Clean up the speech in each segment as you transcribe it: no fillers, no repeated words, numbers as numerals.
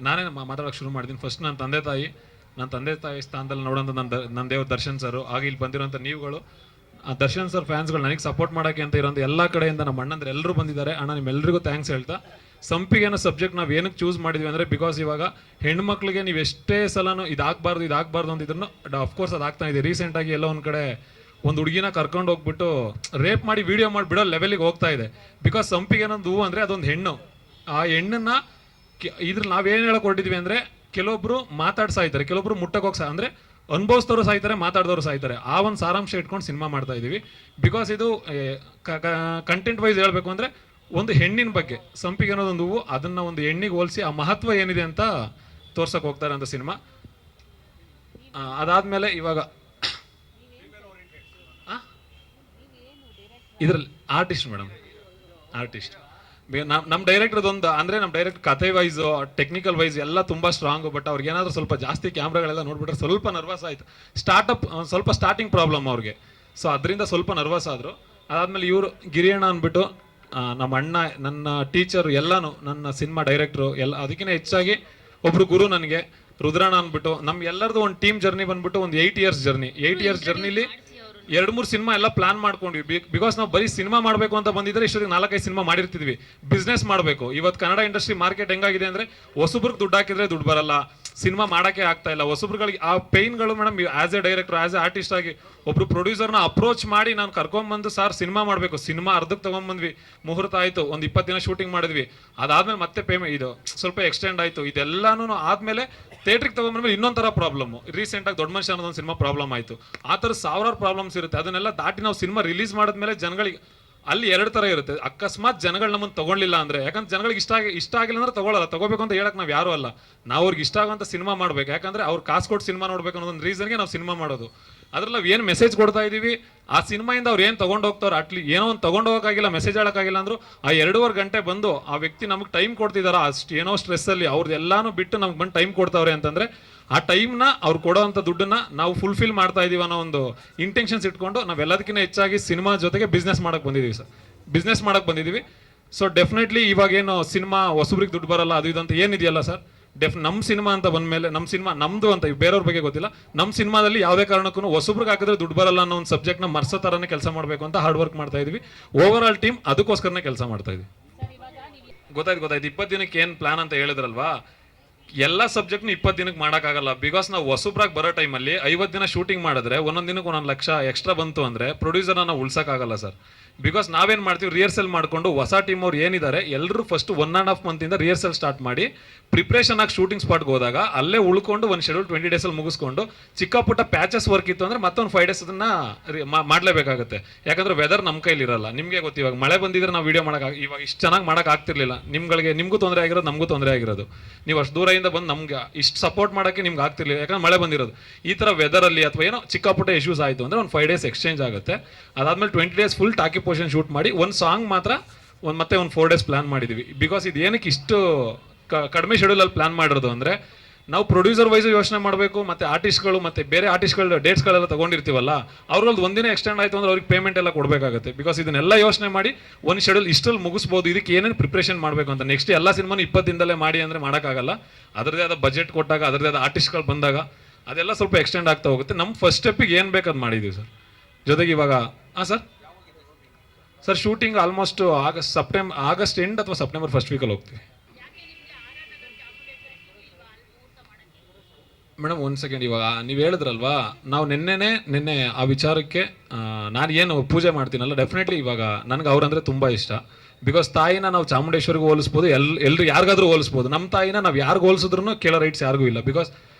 ನಾನೇ ಮಾತಾಡೋಕೆ ಶುರು ಮಾಡ್ತೀನಿ. ಫಸ್ಟ್ ನನ್ನ ತಂದೆ ತಾಯಿ ಸ್ಥಾನದಲ್ಲಿ ನೋಡೋಂಥ ನನ್ನ ದೇವ್ರ ದರ್ಶನ್ ಸರ್, ಆಗ ಇಲ್ಲಿ ಬಂದಿರೋಂಥ ನೀವುಗಳು, ದರ್ಶನ್ ಸರ್ ಫ್ಯಾನ್ಸ್ಗಳು ನನಗೆ ಸಪೋರ್ಟ್ ಮಾಡೋಕ್ಕೆ ಅಂತ ಇರೋಂಥ ಎಲ್ಲ ಕಡೆಯಿಂದ ನಮ್ಮ ಅಣ್ಣಂದ್ರೆ ಎಲ್ಲರೂ ಬಂದಿದ್ದಾರೆ. ಅಣ್ಣ ನಿಮ್ಮೆಲ್ಲರಿಗೂ ಥ್ಯಾಂಕ್ಸ್ ಹೇಳ್ತಾ, ಸಂಪಿಗೆನೋ ಸಬ್ಜೆಕ್ಟ್ ನಾವು ಏನಕ್ಕೆ ಚೂಸ್ ಮಾಡಿದ್ವಿ ಅಂದರೆ, ಬಿಕಾಸ್ ಇವಾಗ ಹೆಣ್ಮಕ್ಳಿಗೆ ನೀವು ಎಷ್ಟೇ ಸಲನೂ ಇದಾಗಬಾರ್ದು ಅಂತಿದ್ರು ಅಫ್ಕೋರ್ಸ್ ಅದು ಆಗ್ತಾ ಇದೆ. ರೀಸೆಂಟಾಗಿ ಎಲ್ಲೋ ಒಂದು ಕಡೆ ಒಂದು ಹುಡುಗಿನ ಕರ್ಕೊಂಡು ಹೋಗ್ಬಿಟ್ಟು ರೇಪ್ ಮಾಡಿ ವಿಡಿಯೋ ಮಾಡಿ ಬಿಡೋ ಲೆವೆಲಿಗೆ ಹೋಗ್ತಾ ಇದೆ. ಬಿಕಾಸ್ ಸಂಪಿಗೆನೊಂದು ಹೂವು ಅಂದರೆ ಅದೊಂದು ಹೆಣ್ಣು. ಆ ಹೆಣ್ಣನ್ನು ಇದ್ರಲ್ಲಿ ನಾವೇನು ಹೇಳಕ್ ಹೊರಟಿದ್ವಿ ಅಂದರೆ, ಕೆಲವೊಬ್ರು ಮಾತಾಡ್ಸಾಯ್ತಾರೆ, ಕೆಲವೊಬ್ರು ಮುಟ್ಟಕ್ಕೆ ಹೋಗಿ ಅಂದರೆ ಅನುಭವಿಸಿದವರು ಸಾಯ್ತಾರೆ, ಮಾತಾಡಿದವರು ಸಾಯ್ತಾರೆ. ಆ ಒಂದು ಸಾರಾಂಶ ಇಟ್ಕೊಂಡು ಸಿನಿಮಾ ಮಾಡ್ತಾ ಇದ್ದೀವಿ. ಬಿಕಾಸ್ ಇದು ಕಂಟೆಂಟ್ ವೈಸ್ ಹೇಳಬೇಕು ಅಂದರೆ ಒಂದು ಹೆಣ್ಣಿನ ಬಗ್ಗೆ, ಸಂಪಿಗೆ ಅನ್ನೋದೊಂದು ಹೂವು, ಅದನ್ನು ಒಂದು ಹೆಣ್ಣಿಗೆ ಹೋಲಿಸಿ ಆ ಮಹತ್ವ ಏನಿದೆ ಅಂತ ತೋರ್ಸಕ್ಕೆ ಹೋಗ್ತಾರೆ ಅಂತ ಸಿನಿಮಾ. ಅದಾದಮೇಲೆ ಇವಾಗ ಇದರಲ್ಲಿ ಆರ್ಟಿಸ್ಟ್ ಮೇಡಮ್, ಆರ್ಟಿಸ್ಟ್ ನಮ್ಮ ಡೈರೆಕ್ಟರ್ದೊಂದು ಅಂದರೆ ನಮ್ಮ ಡೈರೆಕ್ಟರ್ ಕಥೆ ವೈಸ್ ಟೆಕ್ನಿಕಲ್ ವೈಸ್ ಎಲ್ಲ ತುಂಬ ಸ್ಟ್ರಾಂಗು. ಬಟ್ ಅವ್ರಿಗೆ ಏನಾದರೂ ಸ್ವಲ್ಪ ಜಾಸ್ತಿ ಕ್ಯಾಮ್ರಾಗಳೆಲ್ಲ ನೋಡ್ಬಿಟ್ರೆ ಸ್ವಲ್ಪ ನರ್ವಸ್ ಆಯಿತು. ಸ್ವಲ್ಪ ಸ್ಟಾರ್ಟಿಂಗ್ ಪ್ರಾಬ್ಲಮ್ ಅವ್ರಿಗೆ, ಸೊ ಅದರಿಂದ ಸ್ವಲ್ಪ ನರ್ವಸ್ ಆದರು. ಅದಾದಮೇಲೆ ಇವರು ಗಿರಿಯಣ್ಣ ಅಂದ್ಬಿಟ್ಟು ನಮ್ಮ ಅಣ್ಣ, ನನ್ನ ಟೀಚರು, ಎಲ್ಲನೂ ನನ್ನ ಸಿನಿಮಾ ಡೈರೆಕ್ಟ್ರು ಎಲ್ಲ. ಅದಕ್ಕಿಂತ ಹೆಚ್ಚಾಗಿ ಒಬ್ರು ಗುರು ನನಗೆ, ರುದ್ರಣ್ಣ ಅಂದ್ಬಿಟ್ಟು. ನಮ್ಮ ಎಲ್ಲರದು ಒಂದು ಟೀಮ್ ಜರ್ನಿ ಬಂದ್ಬಿಟ್ಟು ಒಂದು 8 ಇಯರ್ಸ್ ಜರ್ನಿ. 8 ಇಯರ್ಸ್ ಜರ್ನಿಲಿ 2-3 ಸಿನಿಮಾ ಎಲ್ಲ ಪ್ಲಾನ್ ಮಾಡ್ಕೊಂಡ್ವಿ. ಬಿಕಾಸ್ ನಾವು ಬರೀ ಸಿನಿಮಾ ಮಾಡಬೇಕು ಅಂತ ಬಂದಿದ್ರೆ ಇಷ್ಟೊತ್ತಿಗೆ 4-5 ಸಿನಿಮಾ ಮಾಡಿರ್ತಿದ್ವಿ. ಬಿಸ್ನೆಸ್ ಮಾಡಬೇಕು. ಇವತ್ತು ಕನ್ನಡ ಇಂಡಸ್ಟ್ರಿ ಮಾರ್ಕೆಟ್ ಹೆಂಗಾಗಿದೆ ಅಂದರೆ, ಹೊಸಬ್ರಿಗೆ ದುಡ್ಡು ಹಾಕಿದ್ರೆ ದುಡ್ಡು ಬರಲ್ಲ, ಸಿನಿಮಾ ಮಾಡೋಕ್ಕೆ ಆಗ್ತಾ ಇಲ್ಲ. ಹೊಸಬ್ರುಗಳಿಗೆ ಆ ಪೇಯ್ನ್ಗಳು madam. As a director, as a artist ಆಗಿ ಒಬ್ರು ಪ್ರೊಡ್ಯೂಸರ್ನ ಅಪ್ರೋಚ್ ಮಾಡಿ ನಾನು ಕರ್ಕೊಂಬಂದು, ಸಾರ್ ಸಿನಿಮಾ ಮಾಡಬೇಕು, ಸಿನಿಮಾ ಅರ್ಧಕ್ಕೆ ತೊಗೊಂಬಂದ್ವಿ, ಮುಹೂರ್ತ ಆಯಿತು, ಒಂದು 20 ದಿನ ಶೂಟಿಂಗ್ ಮಾಡಿದ್ವಿ. ಅದಾದ್ಮೇಲೆ ಮತ್ತೆ ಪೇಮೆಂಟ್ ಇದು ಸ್ವಲ್ಪ ಎಕ್ಸ್ಟೆಂಡ್ ಆಯಿತು. ಇದೆಲ್ಲನೂ ಆದಮೇಲೆ ಥಿಯೇಟ್ರಿಗೆ ತೊಗೊಂಡ್ಮೇಲೆ ಇನ್ನೊಂದು ಥರ ಪ್ರಾಬ್ಲಮ್ಮು. ರೀಸೆಂಟಾಗಿ ದೊಡ್ಡ ಮನುಷ್ಯ ಅನ್ನೋದೊಂದು ಸಿನಿಮಾ ಪ್ರಾಬ್ಲಮ್ ಆಯಿತು. ಆ ಥರ ಸಾವಿರಾರು ಪ್ರಾಬ್ಲಮ್ಸ್ ಇರುತ್ತೆ. ಅದನ್ನೆಲ್ಲ ದಾಟಿ ನಾವು ಸಿನಿಮಾ ರಿಲೀಸ್ ಮಾಡಿದ್ಮೇಲೆ ಜನಗಳಿಗೆ ಅಲ್ಲಿ 2 ಥರ ಇರುತ್ತೆ. ಅಕಸ್ಮಾತ್ ಜನಗಳು ನಮ್ಮನ್ನು ತೊಗೊಳ್ಳಿಲ್ಲ ಅಂದರೆ, ಯಾಕಂದ್ರೆ ಜನಗಳಿಗೆ ಇಷ್ಟ ಆಗಿಲ್ಲ ಅಂದ್ರೆ ತೊಗೊಳ್ಳಲ್ಲ. ತೊಗೋಬೇಕು ಅಂತ ಹೇಳಕ್ಕೆ ನಾವು ಯಾರೂ ಅಲ್ಲ. ನಾವು ಅವ್ರಿಗೆ ಇಷ್ಟ ಆಗೋಂಥ ಸಿನಿಮಾ ಮಾಡಬೇಕು. ಯಾಕಂದರೆ ಅವ್ರು ಕಾಸು ಕೊಟ್ಟು ಸಿನಿಮಾ ನೋಡ್ಬೇಕು ಅನ್ನೋದೊಂದು ರೀಸನ್ಗೆ ನಾವು ಸಿನಿಮಾ ಮಾಡೋದು. ಅದ್ರಲ್ಲಿ ನಾವು ಏನು ಮೆಸೇಜ್ ಕೊಡ್ತಾ ಇದ್ದೀವಿ, ಆ ಸಿನಿಮಾಯಿಂದ ಅವ್ರು ಏನು ತೊಗೊಂಡು ಹೋಗ್ತಾವ್ರು, ಏನೋ ಒಂದು ತೊಗೊಂಡು ಹೋಗೋಕ್ಕಾಗಿಲ್ಲ, ಮೆಸೇಜ್ ಹೇಳೋಕ್ಕಾಗಿಲ್ಲ ಅಂದರು ಆ 2.5 ಗಂಟೆ ಬಂದು ಆ ವ್ಯಕ್ತಿ ನಮಗೆ ಟೈಮ್ ಕೊಡ್ತಿದಾರ, ಅಷ್ಟು ಏನೋ ಸ್ಟ್ರೆಸ್ಸಲ್ಲಿ ಅವ್ರದ್ದೆಲ್ಲಾನು ಬಿಟ್ಟು ನಮ್ಗೆ ಬಂದು ಟೈಮ್ ಕೊಡ್ತಾವ್ರೆ ಅಂತಂದರೆ, ಆ ಟೈಮ್ನ ಅವ್ರು ಕೊಡೋವಂಥ ದುಡ್ಡನ್ನು ನಾವು ಫುಲ್ಫಿಲ್ ಮಾಡ್ತಾ ಇದೀವಿ ಅನ್ನೋ ಒಂದು ಇಂಟೆನ್ಷನ್ಸ್ ಇಟ್ಕೊಂಡು ನಾವೆಲ್ಲದಕ್ಕಿಂತ ಹೆಚ್ಚಾಗಿ ಸಿನಿಮಾ ಜೊತೆಗೆ ಬಿಸ್ನೆಸ್ ಮಾಡೋಕ್ಕೆ ಬಂದಿದ್ದೀವಿ ಸರ್. ಬಿಸ್ನೆಸ್ ಮಾಡೋಕ್ಕೆ ಬಂದಿದ್ದೀವಿ. ಸೊ ಡೆಫಿನೆಟ್ಲಿ ಇವಾಗೇನು ಸಿನಿಮಾ ಹೊಸಬ್ರಿಗೆ ದುಡ್ಡು ಬರಲ್ಲ ಅದು ಇದಂತ ಏನಿದೆಯಲ್ಲ ಸರ್, ನಮ್ಮ ಸಿನಿಮಾ ಅಂತ ಬಂದಮೇಲೆ, ನಮ್ಮ ಸಿನಿಮಾ ನಮ್ಮದು ಅಂತ ಬೇರೆಯವ್ರ ಬಗ್ಗೆ ಗೊತ್ತಿಲ್ಲ, ನಮ್ಮ ಸಿನಿಮಾದಲ್ಲಿ ಯಾವುದೇ ಕಾರಣಕ್ಕೂ ಹೊಸಬ್ರಿಗೆ ಹಾಕಿದ್ರೆ ದುಡ್ಡು ಬರಲ್ಲ ಅನ್ನೋ ಒಂದು ಸಬ್ಜೆಕ್ಟ್ನ ಮರ್ಸೋ ಥರನೇ ಕೆಲಸ ಮಾಡಬೇಕು ಅಂತ ಹಾರ್ಡ್ ವರ್ಕ್ ಮಾಡ್ತಾ ಇದ್ವಿ. ಓವರ್ ಆಲ್ ಟೀಮ್ ಅದಕ್ಕೋಸ್ಕರನೇ ಕೆಲಸ ಮಾಡ್ತಾ ಇದ್ವಿ. ಗೊತ್ತಾಯ್ತು 20 ದಿನಕ್ಕೆ ಏನು ಪ್ಲಾನ್ ಅಂತ ಹೇಳಿದ್ರಲ್ವಾ, ಎಲ್ಲ ಸಬ್ಜೆಕ್ಟ್ನ 20 ದಿನಕ್ಕೆ ಮಾಡೋಕ್ಕಾಗಲ್ಲ. ಬಿಕಾಸ್ ನಾವು ಹೊಸಬ್ರಾಗಿ ಬರೋ ಟೈಮಲ್ಲಿ 50 ದಿನ ಶೂಟಿಂಗ್ ಮಾಡಿದ್ರೆ ಒಂದೊಂದು ದಿನಕ್ಕೆ 1 ಲಕ್ಷ ಎಕ್ಸ್ಟ್ರಾ ಬಂತು ಅಂದರೆ ಪ್ರೊಡ್ಯೂಸರ್ನ ನಾವು ಉಳ್ಸೋಕ್ಕಾಗಲ್ಲ ಸರ್. ಬಿಕಾಸ್ ನಾವೇನು ಮಾಡ್ತೀವಿ, ರಿಹರ್ಸಲ್ ಮಾಡಿಕೊಂಡು ಹೊಸ ಟೀಮ್ ಅವ್ರು ಏನಿದ್ದಾರೆ ಎಲ್ಲರೂ ಫಸ್ಟ್ 1.5 ಮಂತಿಂದ ರಿಹರ್ಸಲ್ ಸ್ಟಾರ್ಟ್ ಮಾಡಿ ಪ್ರಿಪ್ರೇಷನ್ ಆಗಿ ಶೂಟಿಂಗ್ ಸ್ಪಾಟ್ಗೆ ಹೋದಾಗ ಅಲ್ಲೇ ಉಳ್ಕೊಂಡು ಒಂದು ಶೆಡ್ಯೂಲ್ 20 ಡೇಸಲ್ಲಿ ಮುಗಿಸ್ಕೊಂಡು, ಚಿಕ್ಕ ಪುಟ್ಟ ಪ್ಯಾಚಸ್ ವರ್ಕ್ ಇತ್ತು ಅಂದರೆ ಮತ್ತೊಂದು 5 ಡೇಸ್ ಅದನ್ನು ಮಾಡಲೇಬೇಕಾಗುತ್ತೆ. ಯಾಕಂದರೆ ವೆದರ್ ನಮ್ಮ ಕೈಲಿ ಇರಲ್ಲ. ನಿಮಗೆ ಗೊತ್ತು, ಇವಾಗ ಮಳೆ ಬಂದಿದ್ರೆ ನಾವು ವೀಡಿಯೋ ಮಾಡೋಕೆ ಇವಾಗ ಇಷ್ಟು ಚೆನ್ನಾಗಿ ಮಾಡೋಕ್ಕಾಗ್ತಿರ್ಲಿಲ್ಲ. ನಿಮಗೂ ತೊಂದರೆ ಆಗಿರೋದು, ನಮಗೂ ತೊಂದರೆ ಆಗಿರೋದು. ನೀವು ಅಷ್ಟು ದೂರದಿಂದ ಬಂದು ನಮ್ಗೆ ಇಷ್ಟು ಸಪೋರ್ಟ್ ಮಾಡೋಕ್ಕೆ ನಿಮ್ಗೆ ಆಗ್ತಿರ್ಲಿಲ್ಲ, ಯಾಕಂದ್ರೆ ಮಳೆ ಬಂದಿರೋದು. ಈ ಥರ ವೆದರಲ್ಲಿ ಅಥವಾ ಏನೋ ಚಿಕ್ಕ ಪುಟ್ಟ ಇಶ್ಯೂಸ್ ಆಯಿತು ಅಂದರೆ ಒಂದು 5 ಡೇಸ್ ಎಕ್ಸ್ಚೇಂಜ್ ಆಗುತ್ತೆ. ಅದಾದಮೇಲೆ 20 ಡೇಸ್ ಫುಲ್ ಟಾಕಿ ಪೋರ್ಷನ್ ಶೂಟ್ ಮಾಡಿ ಒಂದು ಸಾಂಗ್ ಮಾತ್ರ ಮತ್ತೆ ಒಂದು 4 ಡೇಸ್ ಪ್ಲಾನ್ ಮಾಡಿದ್ದೀವಿ. ಬಿಕಾಸ್ ಇದು ಏನಕ್ಕೆ ಇಷ್ಟು ಕಡಿಮೆ ಶೆಡ್ಯೂಲಲ್ಲಿ ಪ್ಲಾನ್ ಮಾಡಿರೋದು ಅಂದರೆ, ನಾವು ಪ್ರೊಡ್ಯೂಸರ್ ವೈಸು ಯೋಚನೆ ಮಾಡಬೇಕು, ಮತ್ತು ಆರ್ಟಿಸ್ಟ್ಗಳು ಮತ್ತು ಬೇರೆ ಆರ್ಟಿಸ್ಟ್ಗಳ ಡೇಟ್ಸ್ಗಳೆಲ್ಲ ತೊಗೊಂಡಿರ್ತೀವಲ್ಲ, ಅವ್ರಲ್ಲಿ ಒಂದಿನ ಎಕ್ಸ್ಟೆಂಡ್ ಆಯಿತು ಅಂದರೆ ಅವ್ರಿಗೆ ಪೇಮೆಂಟ್ ಎಲ್ಲ ಕೊಡಬೇಕಾಗುತ್ತೆ. ಬಿಕಾಸ್ ಇದನ್ನೆಲ್ಲ ಯೋಚನೆ ಮಾಡಿ ಒಂದು ಶೆಡ್ಯೂಲ್ ಇಷ್ಟರಲ್ಲಿ ಮುಗಿಸ್ಬೋದು. ಇದಕ್ಕೆ ಏನೇನು ಪ್ರಿಪ್ರೇಷನ್ ಮಾಡಬೇಕು ಅಂತ ನೆಕ್ಸ್ಟ್ ಎಲ್ಲ ಸಿನಿಮಾನು 20 ದಿನದಲ್ಲೇ ಮಾಡಿ ಅಂದರೆ ಮಾಡೋಕ್ಕಾಗಲ್ಲ. ಅದರದೇ ಆದ ಬಜೆಟ್ ಕೊಟ್ಟಾಗ, ಅದರದೇ ಆದ ಆರ್ಟಿಸ್ಟ್ಗಳು ಬಂದಾಗ ಅದೆಲ್ಲ ಸ್ವಲ್ಪ ಎಕ್ಸ್ಟೆಂಡ್ ಆಗ್ತಾ ಹೋಗುತ್ತೆ. ನಮ್ಮ ಫಸ್ಟ್ ಸ್ಟೆಪ್ಪಿಗೆ ಏನು ಬೇಕು ಅದು ಮಾಡಿದ್ದೀವಿ ಸರ್. ಜೊತೆಗೆ ಇವಾಗ sir shooting almost August end ಅಥವಾ ಸೆಪ್ಟೆಂಬರ್ ಫಸ್ಟ್ ವೀಕಲ್ಲಿ ಹೋಗ್ತೀವಿ ಮೇಡಮ್. 1 ಸೆಕೆಂಡ್, ಇವಾಗ ನೀವು ಹೇಳಿದ್ರಲ್ವಾ, ನಾವು ನಿನ್ನೆ ಆ ವಿಚಾರಕ್ಕೆ ನಾನು ಏನು ಪೂಜೆ ಮಾಡ್ತೀನಲ್ಲ, ಡೆಫಿನೆಟ್ಲಿ ಇವಾಗ ನನಗೆ ಅವ್ರಂದರೆ ತುಂಬ ಇಷ್ಟ. ಬಿಕಾಸ್ ತಾಯಿನ ನಾವು ಚಾಮುಂಡೇಶ್ವರಿಗೆ ಹೋಲಿಸ್ಬೋದು, ಎಲ್ಲರೂ ಯಾರಿಗಾದ್ರೂ ಹೋಲಿಸ್ಬೋದು. ನಮ್ಮ ತಾಯಿನ ನಾವು ಯಾರಿಗೂ ಹೋಲಿಸಿದ್ರು ಕೇಳೋ ರೈಟ್ಸ್ ಯಾರಿಗೂ ಇಲ್ಲ. ಬಿಕಾಸ್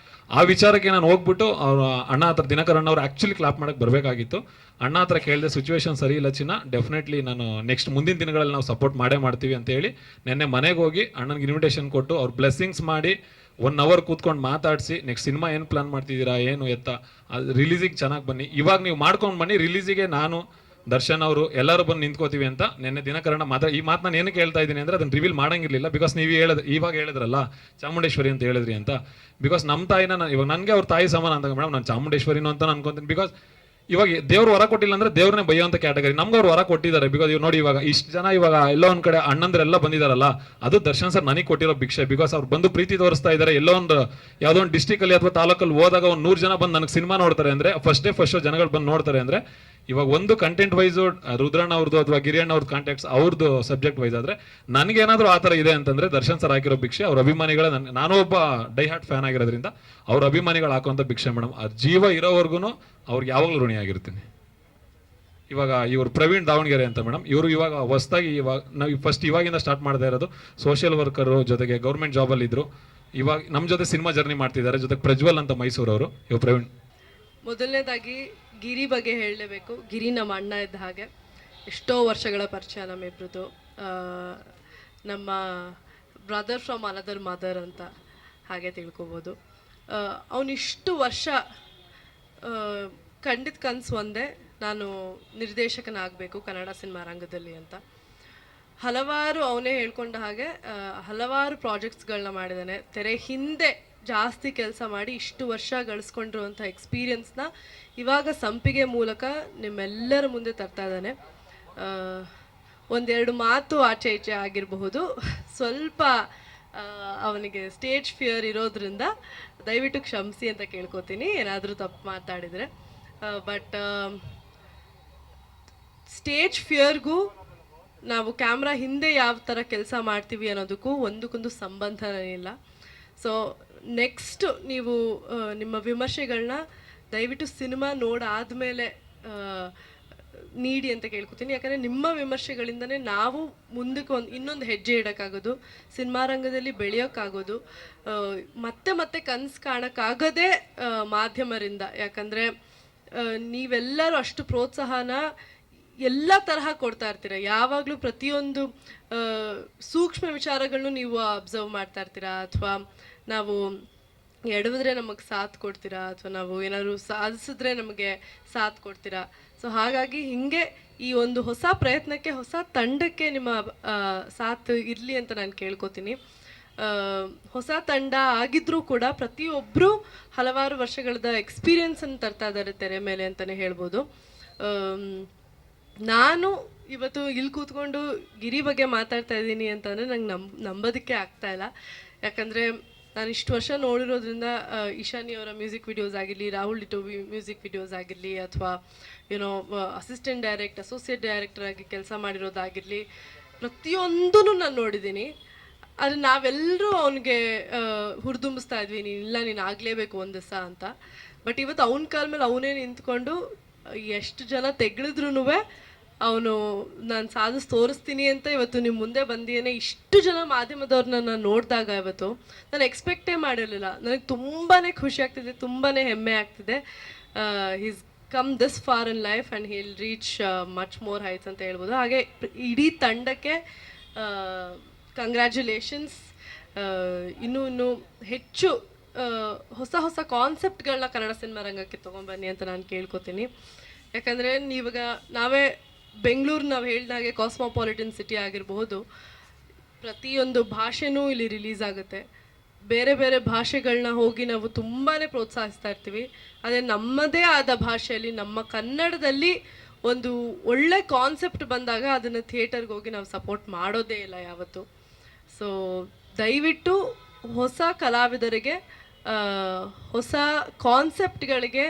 ಆ ವಿಚಾರಕ್ಕೆ ನಾನು ಹೋಗ್ಬಿಟ್ಟು ಅವ್ರ ಅಣ್ಣ ಹತ್ರ, ದಿನಕರಣ್ಣ ಅವ್ರು ಆ್ಯಕ್ಚುಲಿ ಕ್ಲಾಪ್ ಮಾಡೋಕ್ಕೆ ಬರಬೇಕಾಗಿತ್ತು. ಅಣ್ಣ ಹತ್ರ ಕೇಳಿದೆ, ಸಿಚುವೇಶನ್ ಸರಿ ಇಲ್ಲ ಚಿನ್ನ, ಡೆಫಿನೆಟ್ಲಿ ನಾನು ನೆಕ್ಸ್ಟ್ ಮುಂದಿನ ದಿನಗಳಲ್ಲಿ ನಾವು ಸಪೋರ್ಟ್ ಮಾಡೇ ಮಾಡ್ತೀವಿ ಅಂತ ಹೇಳಿ ನೆನ್ನೆ ಮನೆಗೆ ಹೋಗಿ ಅಣ್ಣನಿಗೆ ಇನ್ವಿಟೇಷನ್ ಕೊಟ್ಟು ಅವ್ರ ಬ್ಲೆಸ್ಸಿಂಗ್ಸ್ ಮಾಡಿ 1 ಅವರ್ ಕೂತ್ಕೊಂಡು ಮಾತಾಡಿಸಿ, ನೆಕ್ಸ್ಟ್ ಸಿನಿಮಾ ಏನು ಪ್ಲಾನ್ ಮಾಡ್ತಿದ್ದೀರಾ, ಏನು ಎತ್ತ, ಅದು ರಿಲೀಸಿಗೆ ಚೆನ್ನಾಗಿ ಬನ್ನಿ, ಇವಾಗ ನೀವು ಮಾಡ್ಕೊಂಡು ಬನ್ನಿ, ರಿಲೀಸಿಗೆ ನಾನು, ದರ್ಶನ್ ಅವರು ಎಲ್ಲರೂ ಬಂದು ನಿಂತ್ಕೋತೀವಿ ಅಂತ ನೆನ್ನೆ ದಿನಕರಣ ಈ ಮಾತು ನಾನು ಏನಕ್ಕೆ ಹೇಳ್ತಾ ಇದ್ದೀನಿ ಅಂದರೆ, ಅದನ್ನು ರಿವೀಲ್ ಮಾಡೋಂಗಿರಲಿಲ್ಲ. ಬಿಕಾಸ್ ನೀವು ಇವಾಗ ಹೇಳಿದ್ರಲ್ಲ ಚಾಮುಂಡೇಶ್ವರಿ ಅಂತ ಹೇಳಿದ್ರಿ ಅಂತ. ಬಿಕಾಸ್ ನಮ್ಮ ತಾಯಿನ ಇವಾಗ ನನಗೆ ಅವ್ರ ತಾಯಿ ಸಮಾನ ಅಂತ ಮೇಡಮ್, ನಾನು ಚಾಮುಂಡೇಶ್ವರಿನೂ ಅಂತ ಅನ್ಕೊತೀನಿ. ಬಿಕಾಸ್ ಇವಾಗ ದೇವ್ರು ವರ ಕೊಟ್ಟಿಲ್ಲ ಅಂದ್ರೆ ದೇವ್ರನ್ನೇ ಬೈಯೋಂಥ ಕ್ಯಾಟಗರಿ. ನಮ್ಗೆ ಅವ್ರು ವರ ಕೊಟ್ಟಿದ್ದಾರೆ. ಬಿಕಾಸ್ ಇವ್ ನೋಡಿ, ಇವಾಗ ಇಷ್ಟು ಜನ ಇವಾಗ ಎಲ್ಲೋ ಒಂದ್ ಕಡೆ ಅಣ್ಣಂದ್ರೆಲ್ಲ ಬಂದಿದಾರಲ್ಲ, ಅದು ದರ್ಶನ್ ಸರ್ ನನಗೆ ಕೊಟ್ಟಿರೋ ಭಿಕ್ಷೆ. ಬಿಕಾಸ್ ಅವ್ರು ಬಂದು ಪ್ರೀತಿ ತೋರಿಸ್ತಾ ಇದ್ದಾರೆ. ಎಲ್ಲೋ ಒಂದು ಯಾವುದೋ ಒಂದು ಡಿಸ್ಟಿಕ್ ಅಲ್ಲಿ ಅಥವಾ ತಾಲೂಕಲ್ಲಿ ಹೋದಾಗ ಒಂದು 100 ಜನ ಬಂದು ನನಗೆ ಸಿನಿಮಾ ನೋಡ್ತಾರೆ ಅಂದ್ರೆ, ಫಸ್ಟ್ ಡೇ ಫಸ್ಟ್ ಶೋ ಜನಗಳು ಬಂದು ನೋಡ್ತಾರೆ ಅಂದ್ರೆ, ಇವಾಗ ಒಂದು ಕಂಟೆಂಟ್ ವೈಸ್ ರುದ್ರಣ್ಣ ಅವ್ರದ್ದು ಅಥವಾ ಗಿರಿಯಣ್ಣ ಅವ್ರದ್ದು ಕಾಂಟ್ಯಾಕ್ಟ್ಸ್ ಅವ್ರದ್ದು ಸಬ್ಜೆಕ್ಟ್ ವೈಸ್ ಆದ್ರೆ, ನನಗೇನಾದ್ರೂ ಆ ಥರ ಇದೆ ಅಂತಂದ್ರೆ ದರ್ಶನ್ ಸರ್ ಹಾಕಿರೋ ಭಿಕ್ಷೆ. ಅವ್ರ ಅಭಿಮಾನಿಗಳ, ನಾನು ಒಬ್ಬ ಡೈ ಹಾರ್ಟ್ ಫ್ಯಾನ್ ಆಗಿರೋದ್ರಿಂದ ಅವ್ರ ಅಭಿಮಾನಿಗಳು ಹಾಕುವಂಥ ಭಿಕ್ಷೆ ಮೇಡಮ್. ಆ ಜೀವ ಇರೋವರೆಗೂ ಅವ್ರಿಗೆ ಯಾವಾಗಲೂ ಋಣಿಯಾಗಿರ್ತೀನಿ. ಇವಾಗ ಇವರು ಪ್ರವೀಣ್ ದಾವಣಗೆರೆ ಅಂತ ಮೇಡಮ್, ಇವರು ಇವಾಗ ಹೊಸದಾಗಿ ಇವಾಗ ನಾವು ಫಸ್ಟ್ ಇವಾಗಿಂದ ಸ್ಟಾರ್ಟ್ ಮಾಡ್ತಾ ಇರೋದು. ಸೋಷಿಯಲ್ ವರ್ಕರು, ಜೊತೆಗೆ ಗೌರ್ಮೆಂಟ್ ಜಾಬಲ್ಲಿ ಇದ್ರು. ಇವಾಗ ನಮ್ಮ ಜೊತೆ ಸಿನಿಮಾ ಜರ್ನಿ ಮಾಡ್ತಿದ್ದಾರೆ. ಜೊತೆಗೆ ಪ್ರಜ್ವಲ್ ಅಂತ ಮೈಸೂರವರು. ಇವ್ರು ಪ್ರವೀಣ್. ಮೊದಲನೇದಾಗಿ ಗಿರಿ ಬಗ್ಗೆ ಹೇಳಲೇಬೇಕು. ಗಿರಿ ನಮ್ಮ ಅಣ್ಣ ಇದ್ದ ಹಾಗೆ, ಎಷ್ಟೋ ವರ್ಷಗಳ ಪರಿಚಯ ನಮ್ಮಿಬ್ರದ್ದು. ನಮ್ಮ ಬ್ರದರ್ ಫ್ರಮ್ ಅನದರ್ ಮದರ್ ಅಂತ ಹಾಗೆ ತಿಳ್ಕೊಬೋದು. ಅವನಿಷ್ಟು ವರ್ಷ ಖಂಡಿತ ಕನಸು ಒಂದೇ, ನಾನು ನಿರ್ದೇಶಕನಾಗಬೇಕು ಕನ್ನಡ ಸಿನಿಮಾ ರಂಗದಲ್ಲಿ ಅಂತ. ಹಲವಾರು, ಅವನೇ ಹೇಳ್ಕೊಂಡ ಹಾಗೆ ಹಲವಾರು ಪ್ರಾಜೆಕ್ಟ್ಸ್ಗಳನ್ನ ಮಾಡಿದ್ದಾನೆ. ತೆರೆ ಹಿಂದೆ ಜಾಸ್ತಿ ಕೆಲಸ ಮಾಡಿ ಇಷ್ಟು ವರ್ಷ ಗಳಿಸ್ಕೊಂಡಿರುವಂಥ ಎಕ್ಸ್ಪೀರಿಯನ್ಸ್ನ ಇವಾಗ ಸಂಪಿಗೆ ಮೂಲಕ ನಿಮ್ಮೆಲ್ಲರ ಮುಂದೆ ತರ್ತಾ ಇದ್ದಾನೆ. ಒಂದೆರಡು ಮಾತು ಆಚೆ ಈಚೆ ಆಗಿರಬಹುದು. ಸ್ವಲ್ಪ ಅವನಿಗೆ ಸ್ಟೇಜ್ ಫಿಯರ್ ಇರೋದ್ರಿಂದ ದಯವಿಟ್ಟು ಕ್ಷಮಿಸಿ ಅಂತ ಕೇಳ್ಕೊತೀನಿ ಏನಾದರೂ ತಪ್ಪು ಮಾತಾಡಿದರೆ. ಬಟ್ ಸ್ಟೇಜ್ ಫಿಯರ್ಗೂ ನಾವು ಕ್ಯಾಮ್ರಾ ಹಿಂದೆ ಯಾವ ಥರ ಕೆಲಸ ಮಾಡ್ತೀವಿ ಅನ್ನೋದಕ್ಕೂ ಒಂದಕ್ಕೊಂದು ಸಂಬಂಧನೇ ಇಲ್ಲ. ಸೊ ನೆಕ್ಸ್ಟ್ ನೀವು ನಿಮ್ಮ ವಿಮರ್ಶೆಗಳನ್ನ ದಯವಿಟ್ಟು ಸಿನಿಮಾ ನೋಡಾದ್ಮೇಲೆ ನೀಡಿ ಅಂತ ಕೇಳ್ಕೊತೀನಿ. ಯಾಕಂದರೆ ನಿಮ್ಮ ವಿಮರ್ಶೆಗಳಿಂದನೇ ನಾವು ಮುಂದಕ್ಕೆ ಇನ್ನೊಂದು ಹೆಜ್ಜೆ ಇಡೋಕ್ಕಾಗೋದು, ಸಿನಿಮಾ ರಂಗದಲ್ಲಿ ಬೆಳೆಯೋಕ್ಕಾಗೋದು, ಮತ್ತೆ ಮತ್ತೆ ಕನಸು ಕಾಣೋಕ್ಕಾಗದೇ ಮಾಧ್ಯಮರಿಂದ. ಯಾಕಂದರೆ ನೀವೆಲ್ಲರೂ ಅಷ್ಟು ಪ್ರೋತ್ಸಾಹನ ಎಲ್ಲ ತರಹ ಕೊಡ್ತಾ ಇರ್ತೀರ. ಯಾವಾಗಲೂ ಪ್ರತಿಯೊಂದು ಸೂಕ್ಷ್ಮ ವಿಚಾರಗಳನ್ನು ನೀವು ಅಬ್ಸರ್ವ್ ಮಾಡ್ತಾ ಇರ್ತೀರಾ, ಅಥವಾ ನಾವು ಎಡವಿದ್ರೆ ನಮಗೆ ಸಾಥ್ ಕೊಡ್ತೀರಾ, ಅಥವಾ ನಾವು ಏನಾದರೂ ಸಾಧಿಸಿದ್ರೆ ನಮಗೆ ಸಾಥ್ ಕೊಡ್ತೀರಾ. ಸೊ ಹಾಗಾಗಿ ಹೀಗೆ ಈ ಒಂದು ಹೊಸ ಪ್ರಯತ್ನಕ್ಕೆ, ಹೊಸ ತಂಡಕ್ಕೆ ನಿಮ್ಮ ಸಾಥ್ ಇರಲಿ ಅಂತ ನಾನು ಕೇಳ್ಕೊತೀನಿ. ಹೊಸ ತಂಡ ಆಗಿದ್ರೂ ಕೂಡ ಪ್ರತಿಯೊಬ್ಬರು ಹಲವಾರು ವರ್ಷಗಳದ ಎಕ್ಸ್ಪೀರಿಯನ್ಸನ್ನು ತರ್ತಾ ಇದ್ದಾರೆ ತೆರೆ ಮೇಲೆ ಅಂತಲೇ ಹೇಳ್ಬೋದು. ನಾನು ಇವತ್ತು ಇಲ್ಲಿ ಕೂತ್ಕೊಂಡು ಗಿರಿ ಬಗ್ಗೆ ಮಾತಾಡ್ತಾ ಇದ್ದೀನಿ ಅಂತಂದರೆ ನಂಗೆ ನಂಬೋದಕ್ಕೆ ಆಗ್ತಾಯಿಲ್ಲ. ಯಾಕಂದರೆ ನಾನು ಇಷ್ಟು ವರ್ಷ ನೋಡಿರೋದ್ರಿಂದ ಈಶಾನಿಯವರ ಮ್ಯೂಸಿಕ್ ವಿಡಿಯೋಸ್ ಆಗಿರಲಿ, ರಾಹುಲ್ ಡಿಟೋಬಿ ಮ್ಯೂಸಿಕ್ ವಿಡಿಯೋಸ್ ಆಗಿರಲಿ, ಅಥವಾ ಏನೋ ಅಸಿಸ್ಟೆಂಟ್ ಅಸೋಸಿಯೇಟ್ ಡೈರೆಕ್ಟರ್ ಆಗಿ ಕೆಲಸ ಮಾಡಿರೋದಾಗಿರಲಿ, ಪ್ರತಿಯೊಂದೂ ನಾನು ನೋಡಿದ್ದೀನಿ. ಆದರೆ ನಾವೆಲ್ಲರೂ ಅವನಿಗೆ ಹುರಿದುಂಬಿಸ್ತಾ ಇದ್ವಿ, ನೀನು ಆಗಲೇಬೇಕು ಒಂದು ದಿವಸ ಅಂತ. ಬಟ್ ಇವತ್ತು ಅವನ ಕಾಲ ಮೇಲೆ ಅವನೇ ನಿಂತ್ಕೊಂಡು ಎಷ್ಟು ಜನ ತೆಗೆಳಿದ್ರೂ ಅವನು ನಾನು ಸಾಧಿಸಿ ತೋರಿಸ್ತೀನಿ ಅಂತ ಇವತ್ತು ನಿಮ್ಮ ಮುಂದೆ ಬಂದಿಯೇ. ಇಷ್ಟು ಜನ ಮಾಧ್ಯಮದವ್ರನ್ನ ನಾನು ನೋಡಿದಾಗ ಇವತ್ತು ನಾನು ಎಕ್ಸ್ಪೆಕ್ಟೇ ಮಾಡಿರಲಿಲ್ಲ. ನನಗೆ ತುಂಬಾ ಖುಷಿ ಆಗ್ತಿದೆ, ತುಂಬಾ ಹೆಮ್ಮೆ ಆಗ್ತಿದೆ. He's come this far in life and he will reach much more heights ಅಂತ ಹೇಳ್ಬೋದು. ಹಾಗೆ ಇಡೀ ತಂಡಕ್ಕೆ ಕಂಗ್ರ್ಯಾಚುಲೇಷನ್ಸ್. ಇನ್ನೂ ಹೆಚ್ಚು ಹೊಸ ಹೊಸ ಕಾನ್ಸೆಪ್ಟ್ಗಳನ್ನ ಕನ್ನಡ ಸಿನಿಮಾ ರಂಗಕ್ಕೆ ತೊಗೊಂಬನ್ನಿ ಅಂತ ನಾನು ಕೇಳ್ಕೊತೀನಿ. ಯಾಕಂದರೆ ನೀವಾಗ ನಾವೇ ಬೆಂಗಳೂರು ನಾವು ಹೇಳಿದಾಗೆ ಕಾಸ್ಮೋಪಾಲಿಟನ್ ಸಿಟಿ ಆಗಿರಬಹುದು, ಪ್ರತಿಯೊಂದು ಭಾಷೆನೂ ಇಲ್ಲಿ ರಿಲೀಸ್ ಆಗುತ್ತೆ. ಬೇರೆ ಬೇರೆ ಭಾಷೆಗಳನ್ನ ಹೋಗಿ ನಾವು ತುಂಬಾ ಪ್ರೋತ್ಸಾಹಿಸ್ತಾ ಇರ್ತೀವಿ. ಆದರೆ ನಮ್ಮದೇ ಆದ ಭಾಷೆಯಲ್ಲಿ, ನಮ್ಮ ಕನ್ನಡದಲ್ಲಿ ಒಂದು ಒಳ್ಳೆ ಕಾನ್ಸೆಪ್ಟ್ ಬಂದಾಗ ಅದನ್ನು ಥಿಯೇಟರ್ಗೆ ಹೋಗಿ ನಾವು ಸಪೋರ್ಟ್ ಮಾಡೋದೇ ಇಲ್ಲ ಯಾವತ್ತು. ಸೊ ದಯವಿಟ್ಟು ಹೊಸ ಕಲಾವಿದರಿಗೆ, ಹೊಸ ಕಾನ್ಸೆಪ್ಟ್ಗಳಿಗೆ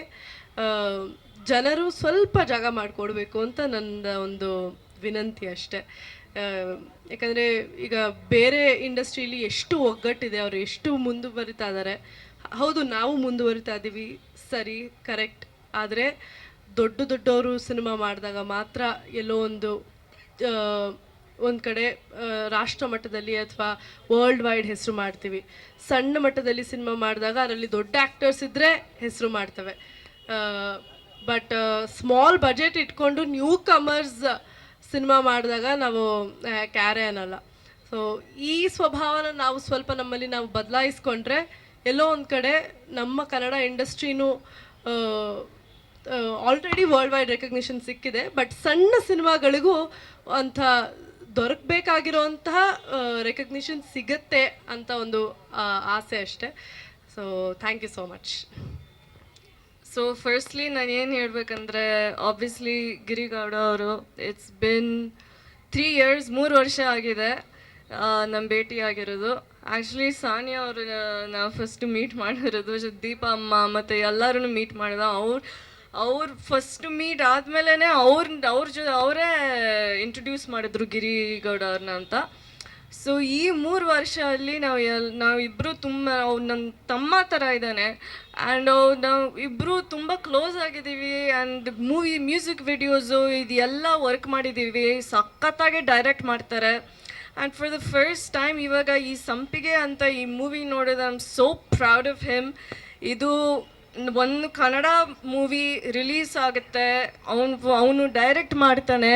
ಜನರು ಸ್ವಲ್ಪ ಜಾಗ ಮಾಡಿಕೊಡ್ಬೇಕು ಅಂತ ನನ್ನ ಒಂದು ವಿನಂತಿ ಅಷ್ಟೆ. ಯಾಕಂದರೆ ಈಗ ಬೇರೆ ಇಂಡಸ್ಟ್ರೀಲಿ ಎಷ್ಟು ಒಗ್ಗಟ್ಟಿದೆ, ಅವರು ಎಷ್ಟು ಮುಂದುವರಿತಾ ಇದ್ದಾರೆ. ಹೌದು, ನಾವು ಮುಂದುವರಿತಾ ಇದ್ದೀವಿ, ಸರಿ, ಕರೆಕ್ಟ್. ಆದರೆ ದೊಡ್ಡವರು ಸಿನಿಮಾ ಮಾಡಿದಾಗ ಮಾತ್ರ ಎಲ್ಲೋ ಒಂದು ಕಡೆ ರಾಷ್ಟ್ರ ಮಟ್ಟದಲ್ಲಿ ಅಥವಾ ವರ್ಲ್ಡ್ ವೈಡ್ ಹೆಸರು ಮಾಡ್ತೀವಿ. ಸಣ್ಣ ಮಟ್ಟದಲ್ಲಿ ಸಿನಿಮಾ ಮಾಡಿದಾಗ ಅದರಲ್ಲಿ ದೊಡ್ಡ ಆ್ಯಕ್ಟರ್ಸ್ ಇದ್ದರೆ ಹೆಸರು ಮಾಡ್ತವೆ. ಬಟ್ ಸ್ಮಾಲ್ ಬಜೆಟ್ ಇಟ್ಕೊಂಡು ನ್ಯೂ ಕಮರ್ಸ್ ಸಿನಿಮಾ ಮಾಡಿದಾಗ ನಾವು ಕ್ಯಾರೆ ಅನ್ನಲ್ಲ. ಸೊ ಈ ಸ್ವಭಾವನ ನಾವು ಸ್ವಲ್ಪ ನಮ್ಮಲ್ಲಿ ನಾವು ಬದಲಾಯಿಸ್ಕೊಂಡ್ರೆ ಎಲ್ಲೋ ಒಂದು ಕಡೆ ನಮ್ಮ ಕನ್ನಡ ಇಂಡಸ್ಟ್ರಿನೂ ಆಲ್ರೆಡಿ ವರ್ಲ್ಡ್ ವೈಡ್ ರೆಕಗ್ನಿಷನ್ ಸಿಕ್ಕಿದೆ. ಬಟ್ ಸಣ್ಣ ಸಿನಿಮಾಗಳಿಗೂ ಅಂಥ ದೊರಕಬೇಕಾಗಿರೋಂತಹ ರೆಕಗ್ನಿಷನ್ ಸಿಗುತ್ತೆ ಅಂತ ಒಂದು ಆಸೆ ಅಷ್ಟೆ. So thank you so much. So firstly ನಾನು ಏನು ಹೇಳ್ಬೇಕಂದ್ರೆ ಆಬ್ವಿಯಸ್ಲಿ ಗಿರಿಗೌಡ ಅವರು ಇಟ್ಸ್ ಬಿನ್ 3 ಇಯರ್ಸ್ 3 ವರ್ಷ ಆಗಿದೆ ನಮ್ಮ ಭೇಟಿ ಆಗಿರೋದು. ಆ್ಯಕ್ಚುಲಿ ಸಾನಿಯಾ ಅವರು ನಾವು ಫಸ್ಟ್ ಮೀಟ್ ಮಾಡಿರೋದು, ದೀಪ ಅಮ್ಮ ಮತ್ತು ಎಲ್ಲರೂ ಮೀಟ್ ಮಾಡಿದ. ಅವ್ರು ಫಸ್ಟ್ ಮೀಟ್ ಆದಮೇಲೆ ಅವರೇ ಇಂಟ್ರೊಡ್ಯೂಸ್ ಮಾಡಿದ್ರು ಗಿರಿಗೌಡ ಅವ್ರನ್ನ ಅಂತ. ಸೊ ಈ 3 ವರ್ಷ ಅಲ್ಲಿ ನಾವಿಬ್ಬರು ತುಂಬ ನನ್ನ ತಮ್ಮ ಥರ ಇದ್ದಾನೆ. ಆ್ಯಂಡ್ ನಾವು ಇಬ್ಬರು ತುಂಬ ಕ್ಲೋಸ್ ಆಗಿದ್ದೀವಿ. ಆ್ಯಂಡ್ ಮ್ಯೂಸಿಕ್ ವಿಡಿಯೋಸು ಇದೆಲ್ಲ ವರ್ಕ್ ಮಾಡಿದ್ದೀವಿ. ಸಖತ್ತಾಗಿ ಡೈರೆಕ್ಟ್ ಮಾಡ್ತಾರೆ. And for the first time ಇವಾಗ ಈ ಸಂಪಿಗೆ ಅಂತ ಈ ಮೂವಿ ನೋಡಿದ I am so proud of him. ಇದು ಒಂದು ಕನ್ನಡ ಮೂವಿ ರಿಲೀಸ್ ಆಗುತ್ತೆ, ಅವನು ಡೈರೆಕ್ಟ್ ಮಾಡ್ತಾನೆ.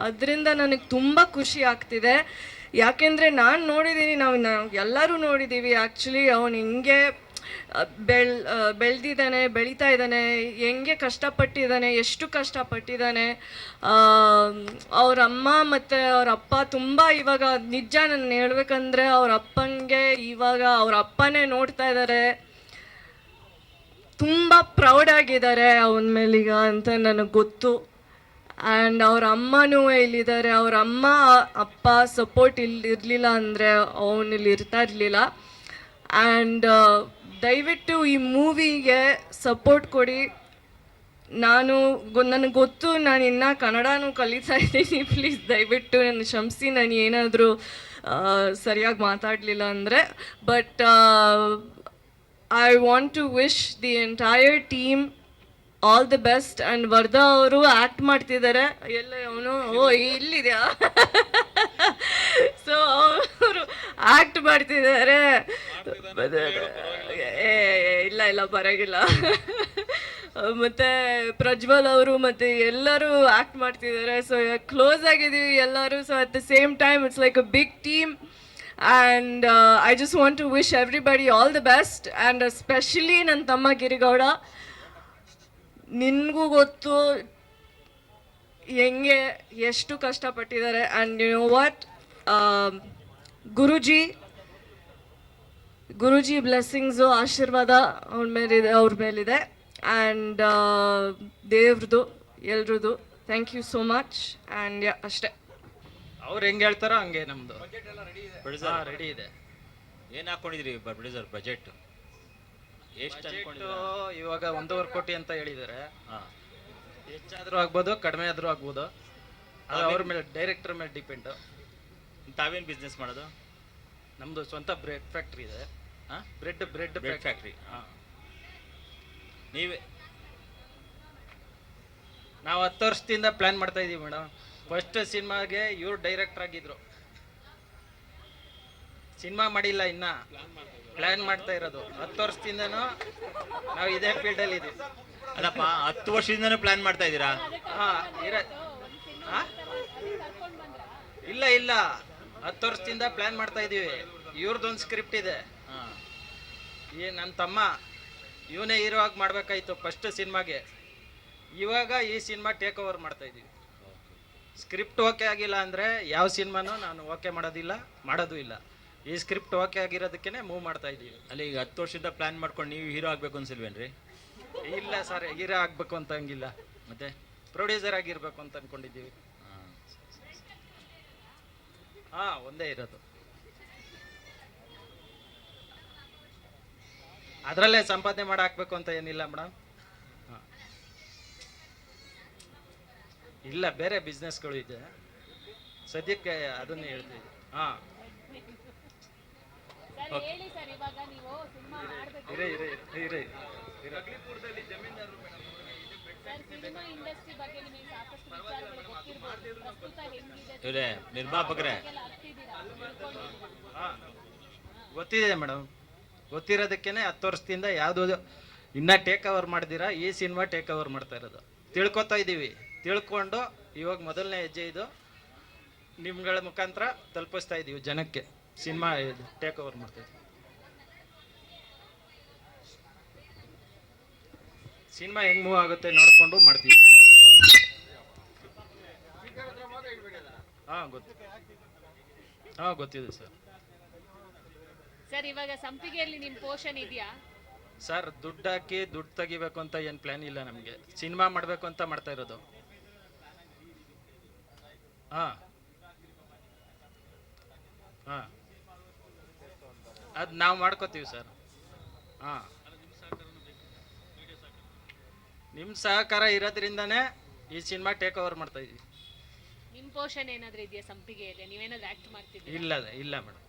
ಅದರಿಂದ ನನಗೆ ತುಂಬ ಖುಷಿ ಆಗ್ತಿದೆ. ಯಾಕೆಂದರೆ ನಾನು ನೋಡಿದ್ದೀನಿ, ನಾವು ಎಲ್ಲರೂ ನೋಡಿದ್ದೀವಿ ಆ್ಯಕ್ಚುಲಿ ಅವನು ಹೆಂಗೆ ಬೆಳೀತಾ ಇದ್ದಾನೆ, ಹೆಂಗೆ ಕಷ್ಟಪಟ್ಟಿದ್ದಾನೆ, ಎಷ್ಟು ಕಷ್ಟಪಟ್ಟಿದ್ದಾನೆ. ಅವ್ರ ಅಮ್ಮ ಮತ್ತು ಅವ್ರ ಅಪ್ಪ ತುಂಬ ಇವಾಗ ನಿಜ ನಾನು ಹೇಳ್ಬೇಕಂದ್ರೆ ಅವ್ರ ಅಪ್ಪಂಗೆ ಇವಾಗ ಅವ್ರ ಅಪ್ಪನೇ ನೋಡ್ತಾ ಇದ್ದಾರೆ. ತುಂಬ ಪ್ರೌಡ್ ಆಗಿದ್ದಾರೆ ಅವನ ಮೇಲೀಗ ಅಂತ ನನಗೆ ಗೊತ್ತು. ಆ್ಯಂಡ್ ಅವ್ರ ಅಮ್ಮನೂ ಇಲ್ಲಿದ್ದಾರೆ. ಅವ್ರ ಅಮ್ಮ ಅಪ್ಪ ಸಪೋರ್ಟ್ ಇರಲಿಲ್ಲ ಅಂದರೆ ಅವನಿಲ್ಲಿ ಇರ್ತಾ ಇರಲಿಲ್ಲ. ಆ್ಯಂಡ್ ದಯವಿಟ್ಟು ಈ ಮೂವಿಗೆ ಸಪೋರ್ಟ್ ಕೊಡಿ. ನನಗೆ ಗೊತ್ತು ನಾನು ಇನ್ನೂ ಕನ್ನಡನೂ ಕಲಿತಾ ಇದ್ದೀನಿ. ಪ್ಲೀಸ್ ದಯವಿಟ್ಟು ನನ್ನ ಕ್ಷಮಿಸಿ, ನಾನು ಏನಾದರೂ ಸರಿಯಾಗಿ ಮಾತಾಡಲಿಲ್ಲ ಅಂದರೆ. But I want to wish the entire team all the best. And Wardha ಅವರು ಆ್ಯಕ್ಟ್ ಮಾಡ್ತಿದ್ದಾರೆ. ಎಲ್ಲ ಅವನು ಇಲ್ಲಿದೆಯಾ ಸೊ ಅವರು ಆ್ಯಕ್ಟ್ ಮಾಡ್ತಿದ್ದಾರೆ. ಇಲ್ಲ ಪರವಾಗಿಲ್ಲ. ಮತ್ತು ಪ್ರಜ್ವಲ್ ಅವರು ಮತ್ತು ಎಲ್ಲರೂ ಆ್ಯಕ್ಟ್ ಮಾಡ್ತಿದ್ದಾರೆ. ಸೊ ಕ್ಲೋಸ್ ಆಗಿದ್ದೀವಿ ಎಲ್ಲರೂ. So at the same time it's like a big team. And I just want to wish everybody all the best. And especially ನನ್ನ ತಮ್ಮ ಗಿರಿಗೌಡ, ನಿನಗೂ ಗೊತ್ತು ಹೆಂಗೆ ಎಷ್ಟು ಕಷ್ಟಪಟ್ಟಿದ್ದಾರೆ. And you know what, Guruji blessings ಆಶೀರ್ವಾದ ಅವ್ರ ಮೇಲಿದೆ. ಆ್ಯಂಡ್ ದೇವ್ರದ್ದು ಎಲ್ರದ್ದು thank you so much. And ಅಷ್ಟೇ. ಅವ್ರು ಹೆಂಗೆ ಹೇಳ್ತಾರೋ ಹಂಗೆ ನಮ್ಮದು ರೆಡಿ ಇದೆ. ಏನು ಹಾಕೊಂಡಿದ್ರಿ ಪ್ರೊಡ್ಯೂಸರ್ ಬಜೆಟ್ ಎಷ್ಟು ಅನ್ಕೊಂಡಿದ್ರು? ಇವಾಗ 1.5 ಕೋಟಿ ಅಂತ ಹೇಳಿದ್ದಾರೆ. ಹೆಚ್ಚಾದರೂ ಆಗ್ಬೋದು, ಕಡಿಮೆ ಆದರೂ ಆಗ್ಬೋದು. ಅದು ಅವ್ರ ಮೇಲೆ, ಡೈರೆಕ್ಟರ್ ಮೇಲೆ ಡಿಪೆಂಡು. ತಾವೇನು ಬಿಸ್ನೆಸ್ ಮಾಡೋದು? ನಮ್ಮದು ಸ್ವಂತ ಬ್ರೆಡ್ ಫ್ಯಾಕ್ಟ್ರಿ ಇದೆ. ಹಾಂ, ಬ್ರೆಡ್ ಫ್ಯಾಕ್ಟ್ರಿ. ಹಾಂ, ನೀವೇ? ನಾವು 10 ವರ್ಷದಿಂದ ಪ್ಲ್ಯಾನ್ ಮಾಡ್ತಾ ಇದ್ದೀವಿ ಮೇಡಮ್. ಫಸ್ಟ್ ಸಿನಿಮಾಗೆ ಇವ್ರು ಡೈರೆಕ್ಟರ್ ಆಗಿದ್ರು. ಸಿನಿಮಾ ಮಾಡಿಲ್ಲ, ಇನ್ನ ಪ್ಲ್ಯಾನ್ ಮಾಡ್ತಾ ಇರೋದು. 10 ವರ್ಷದಿಂದನೂ ನಾವು ಇದೇ ಫೀಲ್ಡಲ್ಲಿ ಇದ್ದೀವಿ. ಅಲ್ಲಪ್ಪ, 10 ವರ್ಷದಿಂದನೂ ಪ್ಲಾನ್ ಮಾಡ್ತಾ ಇದ್ದೀರಾ? ಇಲ್ಲ 10 ವರ್ಷದಿಂದ ಪ್ಲ್ಯಾನ್ ಮಾಡ್ತಾ ಇದ್ದೀವಿ. ಇವ್ರದ್ದೊಂದು ಸ್ಕ್ರಿಪ್ಟ್ ಇದೆ. ನನ್ನ ತಮ್ಮ ಇವನೇ ಹೀರೋ ಆಗಿ ಮಾಡಬೇಕಾಯ್ತು ಫಸ್ಟ್ ಸಿನಿಮಾಗೆ. ಇವಾಗ ಈ ಸಿನಿಮಾ ಟೇಕ್ ಓವರ್ ಮಾಡ್ತಾ ಇದ್ದೀವಿ. ಸ್ಕ್ರಿಪ್ಟ್ ಓಕೆ ಆಗಿಲ್ಲ ಅಂದರೆ ಯಾವ ಸಿನಿಮಾನೂ ನಾನು ಓಕೆ ಮಾಡೋದು ಇಲ್ಲ. ಈ ಸ್ಕ್ರಿಪ್ಟ್ ಓಕೆ ಆಗಿರೋದಕ್ಕೆ ಮೂವ್ ಮಾಡ್ತಾ ಇದ್ದೀವಿ. ಅಲ್ಲಿ ಈಗ 10 ವರ್ಷದಿಂದ ಪ್ಲಾನ್ ಮಾಡ್ಕೊಂಡು ನೀವು ಹೀರೋ ಆಗಬೇಕು ಅನ್ಸಿಲ್ವೇನ್ರಿ? ಇಲ್ಲ ಸರ್, ಹೀರೋ ಆಗಬೇಕು ಅಂತ ಹಂಗಿಲ್ಲ. ಮತ್ತೆ ಪ್ರೊಡ್ಯೂಸರ್ ಆಗಿರ್ಬೇಕು ಅಂತ ಅಂದ್ಕೊಂಡಿದ್ದೀವಿ. ಒಂದೇ ಇರೋದು. ಅದರಲ್ಲೇ ಸಂಪಾದನೆ ಮಾಡಿ ಹಾಕ್ಬೇಕು ಅಂತ ಏನಿಲ್ಲ ಮೇಡಮ್. ಇಲ್ಲ, ಬೇರೆ ಬಿಸ್ನೆಸ್ಗಳು ಇದೆ ಸದ್ಯಕ್ಕೆ, ಅದನ್ನೇ ಹೇಳ್ತೀವಿ. ಇವರೇ ನಿರ್ಮಾಪಕರೇ, ಗೊತ್ತಿದೆ ಮೇಡಮ್. ಗೊತ್ತಿರೋದಕ್ಕೇನೆ 10 ವರ್ಷದಿಂದ ಯಾವುದೋ ಇನ್ನೂ ಟೇಕ್ ಓವರ್ ಮಾಡಿದಿರಾ, ಈ ಸಿನಿಮಾ ಟೇಕ್ ಓವರ್ ಮಾಡ್ತಾ ಇರೋದು. ತಿಳ್ಕೊತಾ ಇದ್ದೀವಿ. ತಿಳ್ಕೊಂಡು ಇವಾಗ ಮೊದಲನೇ ಹೆಜ್ಜೆ ಇದು ನಿಮ್ಗಳ ಮುಖಾಂತರ ತಲುಪಿಸ್ತಾ ಇದ್ದೀವಿ ಜನಕ್ಕೆ. ಸಿನಿಮಾ ಟೇಕ್ ಓವರ್ ಮಾಡ್ತಾ ಇದ್ದೀವಿ. ಸಿನಿಮಾ ಹೆಂಗ್ ಮೂವ್ ಆಗುತ್ತೆ ನೋಡ್ಕೊಂಡು ಮಾಡ್ತೀವಿ. ಸರ್, ಇವಾಗ ಸಂಪಿಗೆಯಲ್ಲಿ ನಿಮ್ಮ ಪೋಷನ್ ಇದೆಯಾ? ಸರ್ ದುಡ್ಡು ಹಾಕಿ ದುಡ್ಡು ತೆಗಿಬೇಕು ಅಂತ ಏನು ಪ್ಲ್ಯಾನ್ ಇಲ್ಲ ನಮಗೆ. ಸಿನಿಮಾ ಮಾಡಬೇಕು ಅಂತ ಮಾಡ್ತಾ ಇರೋದು. ಹಾಂ ಹಾಂ ಅದು ನಾವು ಮಾಡ್ಕೋತೀವಿ ಸರ್. ಹಾಂ, ನಿಮ್ಮ ಸಹಕಾರ ಇರೋದ್ರಿಂದನೇ ಈ ಸಿನಿಮಾ ಟೇಕ್ ಓವರ್ ಮಾಡ್ತಾ ಇದೀವಿ. ನಿಮ್ಮ ಪೋಷನ್ ಏನಾದರೂ ಇದೆಯಾ ಸಂಪಿಗೆಯಲ್ಲಿ? ನೀವೇನಾದ್ರೂ ಆ್ಯಕ್ಟ್ ಮಾಡ್ತಿದ್ದೀರಾ? ಇಲ್ಲ ಮೇಡಮ್,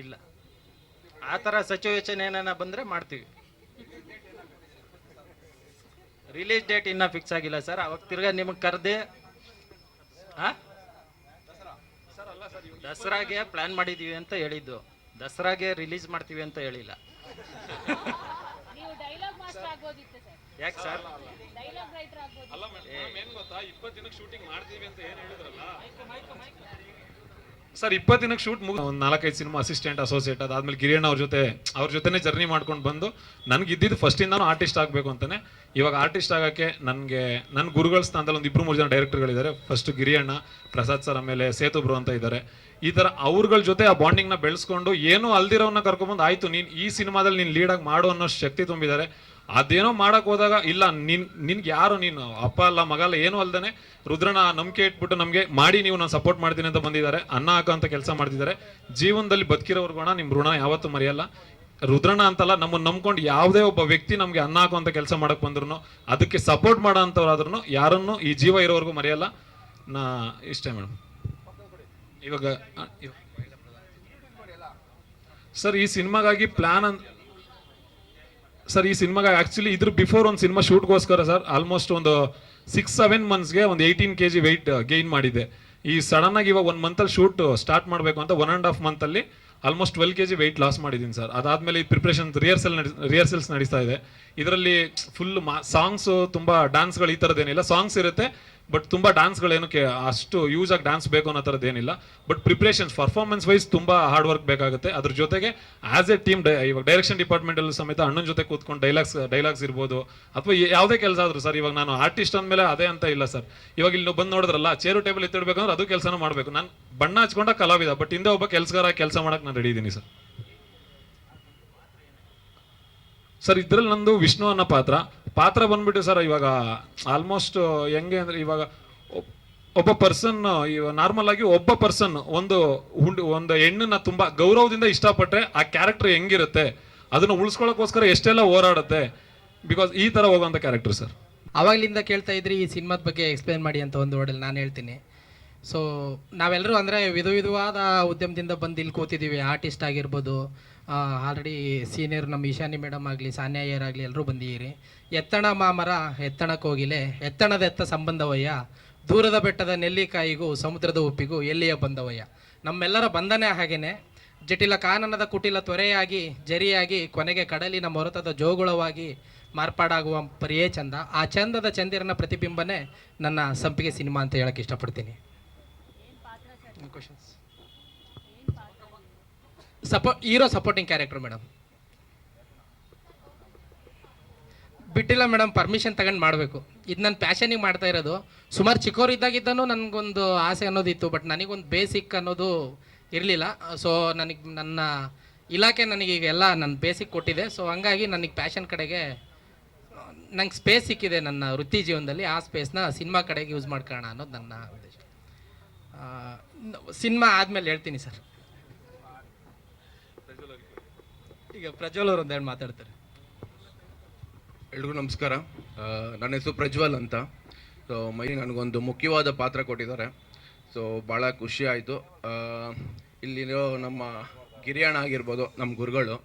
ಇಲ್ಲ. ಆ ಥರ ಸಿಚುವೇಶನ್ ಏನಾನ ಬಂದರೆ ಮಾಡ್ತೀವಿ. ರಿಲೀಸ್ ಡೇಟ್ ಇನ್ನೂ ಫಿಕ್ಸ್ ಆಗಿಲ್ಲ ಸರ್. ಅವಾಗ ತಿರ್ಗಾ ನಿಮಗೆ ಕರೆದು ದಸರಾಗೆ ಪ್ಲ್ಯಾನ್ ಮಾಡಿದ್ದೀವಿ ಅಂತ ಹೇಳಿದ್ದು. ದಸರಾಗೆ ರಿಲೀಸ್ ಮಾಡ್ತೀವಿ ಅಂತ ಹೇಳಿಲ್ಲ. ನೀವು ಡೈಲಾಗ್ ಮಾಸ್ಟರ್ ಆಗ್ಬೋದಿತ್ತು ಸರ್. ಯಾಕೆ ಸರ್? ಡೈಲಾಗ್ ರೈಟರ್ ಆಗ್ಬೋದು. ಅಲ್ಲ ಮೇಡಮ್, ಏನ್ ಗೊತ್ತಾ, 20 ದಿನಕ್ಕೆ ಶೂಟಿಂಗ್ ಮಾಡ್ತೀವಿ ಅಂತ ಏನು ಹೇಳಿದ್ರಲ್ಲ ಸರ್. 20 ದಿನಕ್ಕೆ ಶೂಟ್ ಮುಗಿ ಒಂದು 4-5 ಸಿನಿಮಾ ಅಸಿಸ್ಟೆಂಟ್, ಅಸೋಸಿಯೇಟ್, ಅದಾದ್ಮೇಲೆ ಗಿರಿಯಣ್ಣ ಅವ್ರ ಜೊತೆನೇ ಜರ್ನಿ ಮಾಡ್ಕೊಂಡು ಬಂದು ನನಗೆ ಇದ್ದಿದ್ದು ಫಸ್ಟಿಂದಾನು ಆರ್ಟಿಸ್ಟ್ ಆಗಬೇಕು ಅಂತಾನೆ. ಇವಾಗ ಆರ್ಟಿಸ್ಟ್ ಆಗೋಕ್ಕೆ ನನಗೆ ನನ್ನ ಗುರುಗಳ ಸ್ಥಾನದಲ್ಲಿ ಒಂದು 2-3 ಜನ ಡೈರೆಕ್ಟರ್ಗಳಿದ್ದಾರೆ. ಫಸ್ಟ್ ಗಿರಿಯಣ್ಣ, ಪ್ರಸಾದ್ ಸರ್, ಆಮೇಲೆ ಸೇತು ಬ್ರೋ ಅಂತ ಇದ್ದಾರೆ. ಈ ಥರ ಅವ್ರಗಳ ಜೊತೆ ಆ ಬಾಂಡಿಂಗ್ನ ಬೆಳೆಸ್ಕೊಂಡು ಏನೂ ಅಲ್ದಿರೋನ್ನ ಕರ್ಕೊಂಬಂದು ಆಯಿತು ನೀನು ಈ ಸಿನಿಮಾದಲ್ಲಿ ನೀನು ಲೀಡಾಗಿ ಮಾಡು ಅನ್ನೋ ಶಕ್ತಿ ತುಂಬಿದ್ದಾರೆ. ಅದೇನೋ ಮಾಡಕ್ಕೆ ಹೋದಾಗ ಇಲ್ಲ ನಿನ್ಗೆ ಯಾರು, ನೀನು ಅಪ್ಪ ಅಲ್ಲ ಮಗ ಅಲ್ಲ ಏನೂ ಅಲ್ದೇ ರುದ್ರನ ನಂಬಿಕೆ ಇಟ್ಬಿಟ್ಟು ನಮಗೆ ಮಾಡಿ ನೀವು ನಾನು ಸಪೋರ್ಟ್ ಮಾಡ್ತೀನಿ ಅಂತ ಬಂದಿದ್ದಾರೆ. ಅನ್ನ ಹಾಕೋ ಅಂತ ಕೆಲಸ ಮಾಡ್ತಿದ್ದಾರೆ. ಜೀವನದಲ್ಲಿ ಬದುಕಿರೋರ್ಗೋಣ ನಿಮ್ಮ ಋಣ ಯಾವತ್ತೂ ಮರೆಯಲ್ಲ. ರುದ್ರನ ಅಂತಲ್ಲ, ನಮ್ಮನ್ನು ನಂಬ್ಕೊಂಡು ಯಾವುದೇ ಒಬ್ಬ ವ್ಯಕ್ತಿ ನಮಗೆ ಅನ್ನ ಹಾಕೋ ಅಂತ ಕೆಲಸ ಮಾಡಕ್ಕೆ ಬಂದ್ರು ಅದಕ್ಕೆ ಸಪೋರ್ಟ್ ಮಾಡೋ ಅಂಥವ್ರಾದ್ರೂ ಯಾರನ್ನು ಈ ಜೀವ ಇರೋವರೆಗೂ ಮರೆಯಲ್ಲ. ನಾ ಇಷ್ಟೇ ಮೇಡಮ್. ಇವಾಗ ಸರ್ ಈ ಸಿನಿಮಾಗಾಗಿ ಪ್ಲಾನ್ ಸರ್ ಈ ಸಿನಿಮಾಗೆ ಆ್ಯಕ್ಚುಲಿ ಇದ್ರ ಬಿಫೋರ್ ಒಂದು ಸಿನಿಮಾ ಶೂಟ್ಗೋಸ್ಕರ ಸರ್ ಆಲ್ಮೋಸ್ಟ್ ಒಂದು 6-7 ಮಂತ್ಸ್ಗೆ ಒಂದು 18 kg ವೆಯ್ಟ್ ಗೇನ್ ಮಾಡಿದ್ದೆ. ಈ ಸಡನ್ ಆಗಿ ಇವಾಗ 1 ಮಂತಲ್ಲಿ ಶೂಟ್ ಸ್ಟಾರ್ಟ್ ಮಾಡಬೇಕು ಅಂತ 1.5 ಮಂತಲ್ಲಿ ಆಲ್ಮೋಸ್ಟ್ 12 kg ವೆಯ್ಟ್ ಲಾಸ್ ಮಾಡಿದ್ದೀನಿ ಸರ್. ಅದಾದಮೇಲೆ ಈ ಪ್ರಿಪ್ರೇಷನ್ ರಿಹರ್ಸಲ್ಸ್ ನಡೀತಾ ಇದೆ. ಇದರಲ್ಲಿ ಫುಲ್ ಸಾಂಗ್ಸು ತುಂಬ ಡ್ಯಾನ್ಸ್ಗಳು ಈ ಥರದ್ದೇನಿಲ್ಲ. ಸಾಂಗ್ಸ್ ಇರುತ್ತೆ ಬಟ್ ತುಂಬ ಡ್ಯಾನ್ಸ್ಗಳೇನು ಅಷ್ಟು ಯೂಸ್ ಆಗಿ ಡ್ಯಾನ್ಸ್ ಬೇಕು ಅನ್ನೋ ಥರದ್ದೇನಿಲ್ಲ. ಬಟ್ ಪ್ರಿಪ್ರೇಷನ್ಸ್ ಪರ್ಫಾರ್ಮೆನ್ಸ್ ವೈಸ್ ತುಂಬ ಹಾರ್ಡ್ ವರ್ಕ್ ಬೇಕಾಗುತ್ತೆ. ಅದ್ರ ಜೊತೆಗೆ ಆಸ್ ಎ ಟೀಮ್ ಇವಾಗ ಡೈರೆಕ್ಷನ್ ಡಿಪಾರ್ಟ್ಮೆಂಟಲ್ಲೂ ಸಮೇತ ಅಣ್ಣನ ಜೊತೆ ಕೂತ್ಕೊಂಡು ಡೈಲಾಗ್ಸ್ ಇರ್ಬೋದು ಅಥವಾ ಯಾವುದೇ ಕೆಲಸ ಆದರೂ ಸರ್. ಇವಾಗ ನಾನು ಆರ್ಟಿಸ್ಟ್ ಅಂದಮೇಲೆ ಅದೇ ಅಂತ ಇಲ್ಲ ಸರ್. ಇವಾಗ ಇಲ್ಲಿ ಬಂದು ನೋಡಿದ್ರಲ್ಲ, ಚೇರು ಟೇಬಲ್ ಎತ್ತಿಡ್ಬೇಕಂದ್ರೆ ಅದು ಕೆಲಸನೂ ಮಾಡಬೇಕು. ನಾನು ಬಣ್ಣ ಹಚ್ಕೊಂಡ ಕಲಾವಿದ, ಬಟ್ ಹಿಂದೆ ಒಬ್ಬ ಕೆಲಸಗಾರ ಕೆಲಸ ಮಾಡಕ್ಕೆ ನಾನು ರೆಡಿ ಇದ್ದೀನಿ ಸರ್. ಸರ್ ಇದ್ರಲ್ಲಿ ನಂದು ವಿಷ್ಣು ಅನ್ನೋ ಪಾತ್ರ ಬಂದ್ಬಿಟ್ಟು ಸರ್ ಇವಾಗ ಆಲ್ಮೋಸ್ಟ್ ಹೆಂಗೆ ಅಂದರೆ ಇವಾಗ ಒಬ್ಬ ಪರ್ಸನ್ ನಾರ್ಮಲ್ ಆಗಿ ಒಬ್ಬ ಪರ್ಸನ್ ಒಂದು ಹೆಣ್ಣನ್ನ ತುಂಬ ಗೌರವದಿಂದ ಇಷ್ಟಪಟ್ಟರೆ ಆ ಕ್ಯಾರೆಕ್ಟರ್ ಹೆಂಗಿರುತ್ತೆ ಅದನ್ನು ಉಳಿಸ್ಕೊಳ್ಳೋಕ್ಕೋಸ್ಕರ ಎಷ್ಟೆಲ್ಲ ಹೋರಾಡುತ್ತೆ. ಬಿಕಾಸ್ ಈ ಥರ ಹೋಗೋಂಥ ಕ್ಯಾರೆಕ್ಟರ್ ಸರ್. ಆವಾಗಲಿಂದ ಕೇಳ್ತಾ ಇದ್ರಿ ಈ ಸಿನಿಮಾದ ಬಗ್ಗೆ ಎಕ್ಸ್ಪ್ಲೇನ್ ಮಾಡಿ ಅಂತ ಒಂದು ವರ್ಡಲ್ಲಿ ನಾನು ಹೇಳ್ತೀನಿ. ಸೊ ನಾವೆಲ್ಲರೂ ಅಂದರೆ ವಿಧವಾದ ಉದ್ಯಮದಿಂದ ಬಂದು ಇಲ್ಲಿ ಕೂತಿದ್ದೀವಿ. ಆರ್ಟಿಸ್ಟ್ ಆಗಿರ್ಬೋದು, ಆಲ್ರೆಡಿ ಸೀನಿಯರ್ ನಮ್ಮ ಈಶಾನಿ ಮೇಡಮ್ ಆಗಲಿ, ಸಾನ್ಯಾ ಅಯ್ಯರ್ ಆಗಲಿ, ಎಲ್ಲರೂ ಬಂದಿದ್ದೀರಿ. ಎತ್ತಣ ಮಾಮರ ಎತ್ತಣಕ್ಕೆ ಹೋಗಿಲೆ, ಎತ್ತಣದ ಎತ್ತ ಸಂಬಂಧವಯ್ಯ, ದೂರದ ಬೆಟ್ಟದ ನೆಲ್ಲಿಕಾಯಿಗೂ ಸಮುದ್ರದ ಉಪ್ಪಿಗೂ ಎಲ್ಲಿಯ ಬಂದವಯ್ಯ. ನಮ್ಮೆಲ್ಲರ ಬಂಧನೆ ಹಾಗೇನೆ. ಜಟಿಲ ಕಾನನದ ಕುಟಿಲ ತ್ವರೆಯಾಗಿ ಜರಿಯಾಗಿ ಕೊನೆಗೆ ಕಡಲಿನ ಮೊರತದ ಜೋಗುಳವಾಗಿ ಮಾರ್ಪಾಡಾಗುವ ಪರಿಯೇ ಚಂದ. ಆ ಚಂದದ ಚಂದಿರನ ಪ್ರತಿಬಿಂಬನೇ ನನ್ನ ಸಂಪಿಗೆ ಸಿನಿಮಾ ಅಂತ ಹೇಳಕ್ಕೆ ಇಷ್ಟಪಡ್ತೀನಿ. Hero supporting character madam. ಬಿಟ್ಟಿಲ್ಲ ಮೇಡಮ್, ಪರ್ಮಿಷನ್ ತಗೊಂಡು ಮಾಡಬೇಕು. ಇದು ನನ್ನ ಪ್ಯಾಷನಿಗೆ ಮಾಡ್ತಾ ಇರೋದು. ಸುಮಾರು ಚಿಕ್ಕವರಿದ್ದಾಗಿದ್ದನೂ ನನಗೊಂದು ಆಸೆ ಅನ್ನೋದಿತ್ತು, ಬಟ್ ನನಗೊಂದು ಬೇಸಿಕ್ ಅನ್ನೋದು ಇರಲಿಲ್ಲ. ಸೊ ನನ್ನ ಇಲಾಖೆ ನನಗೀಗ ಎಲ್ಲ ನನ್ನ ಬೇಸಿಕ್ ಕೊಟ್ಟಿದೆ. ಸೊ ಹಂಗಾಗಿ ನನಗೆ ಪ್ಯಾಷನ್ ಕಡೆಗೆ ನಂಗೆ ಸ್ಪೇಸ್ ಸಿಕ್ಕಿದೆ ನನ್ನ ವೃತ್ತಿ ಜೀವನದಲ್ಲಿ. ಆ ಸ್ಪೇಸ್ನ ಸಿನಿಮಾ ಕಡೆಗೆ ಯೂಸ್ ಮಾಡ್ಕೊಳ್ಳೋಣ ಅನ್ನೋದು ನನ್ನ ಉದ್ದೇಶ. ಸಿನಿಮಾ ಆದಮೇಲೆ ಹೇಳ್ತೀನಿ ಸರ್. ಈಗ ಪ್ರಜ್ವಲ್ ಅವರು ಒಂದೆರಡು ಮಾತಾಡ್ತಾರೆ. ಎಲ್ರಿಗೂ ನಮಸ್ಕಾರ. ನನ್ನ ಹೆಸರು ಪ್ರಜ್ವಲ್ ಅಂತ. ಸೊ ನನಗೊಂದು ಮುಖ್ಯವಾದ ಪಾತ್ರ ಕೊಟ್ಟಿದ್ದಾರೆ. ಸೊ ಭಾಳ ಖುಷಿ ಆಯಿತು. ಇಲ್ಲಿರೋ ನಮ್ಮ ಗಿರಿಯಣ್ಣ ಆಗಿರ್ಬೋದು, ನಮ್ಮ ಗುರುಗಳು,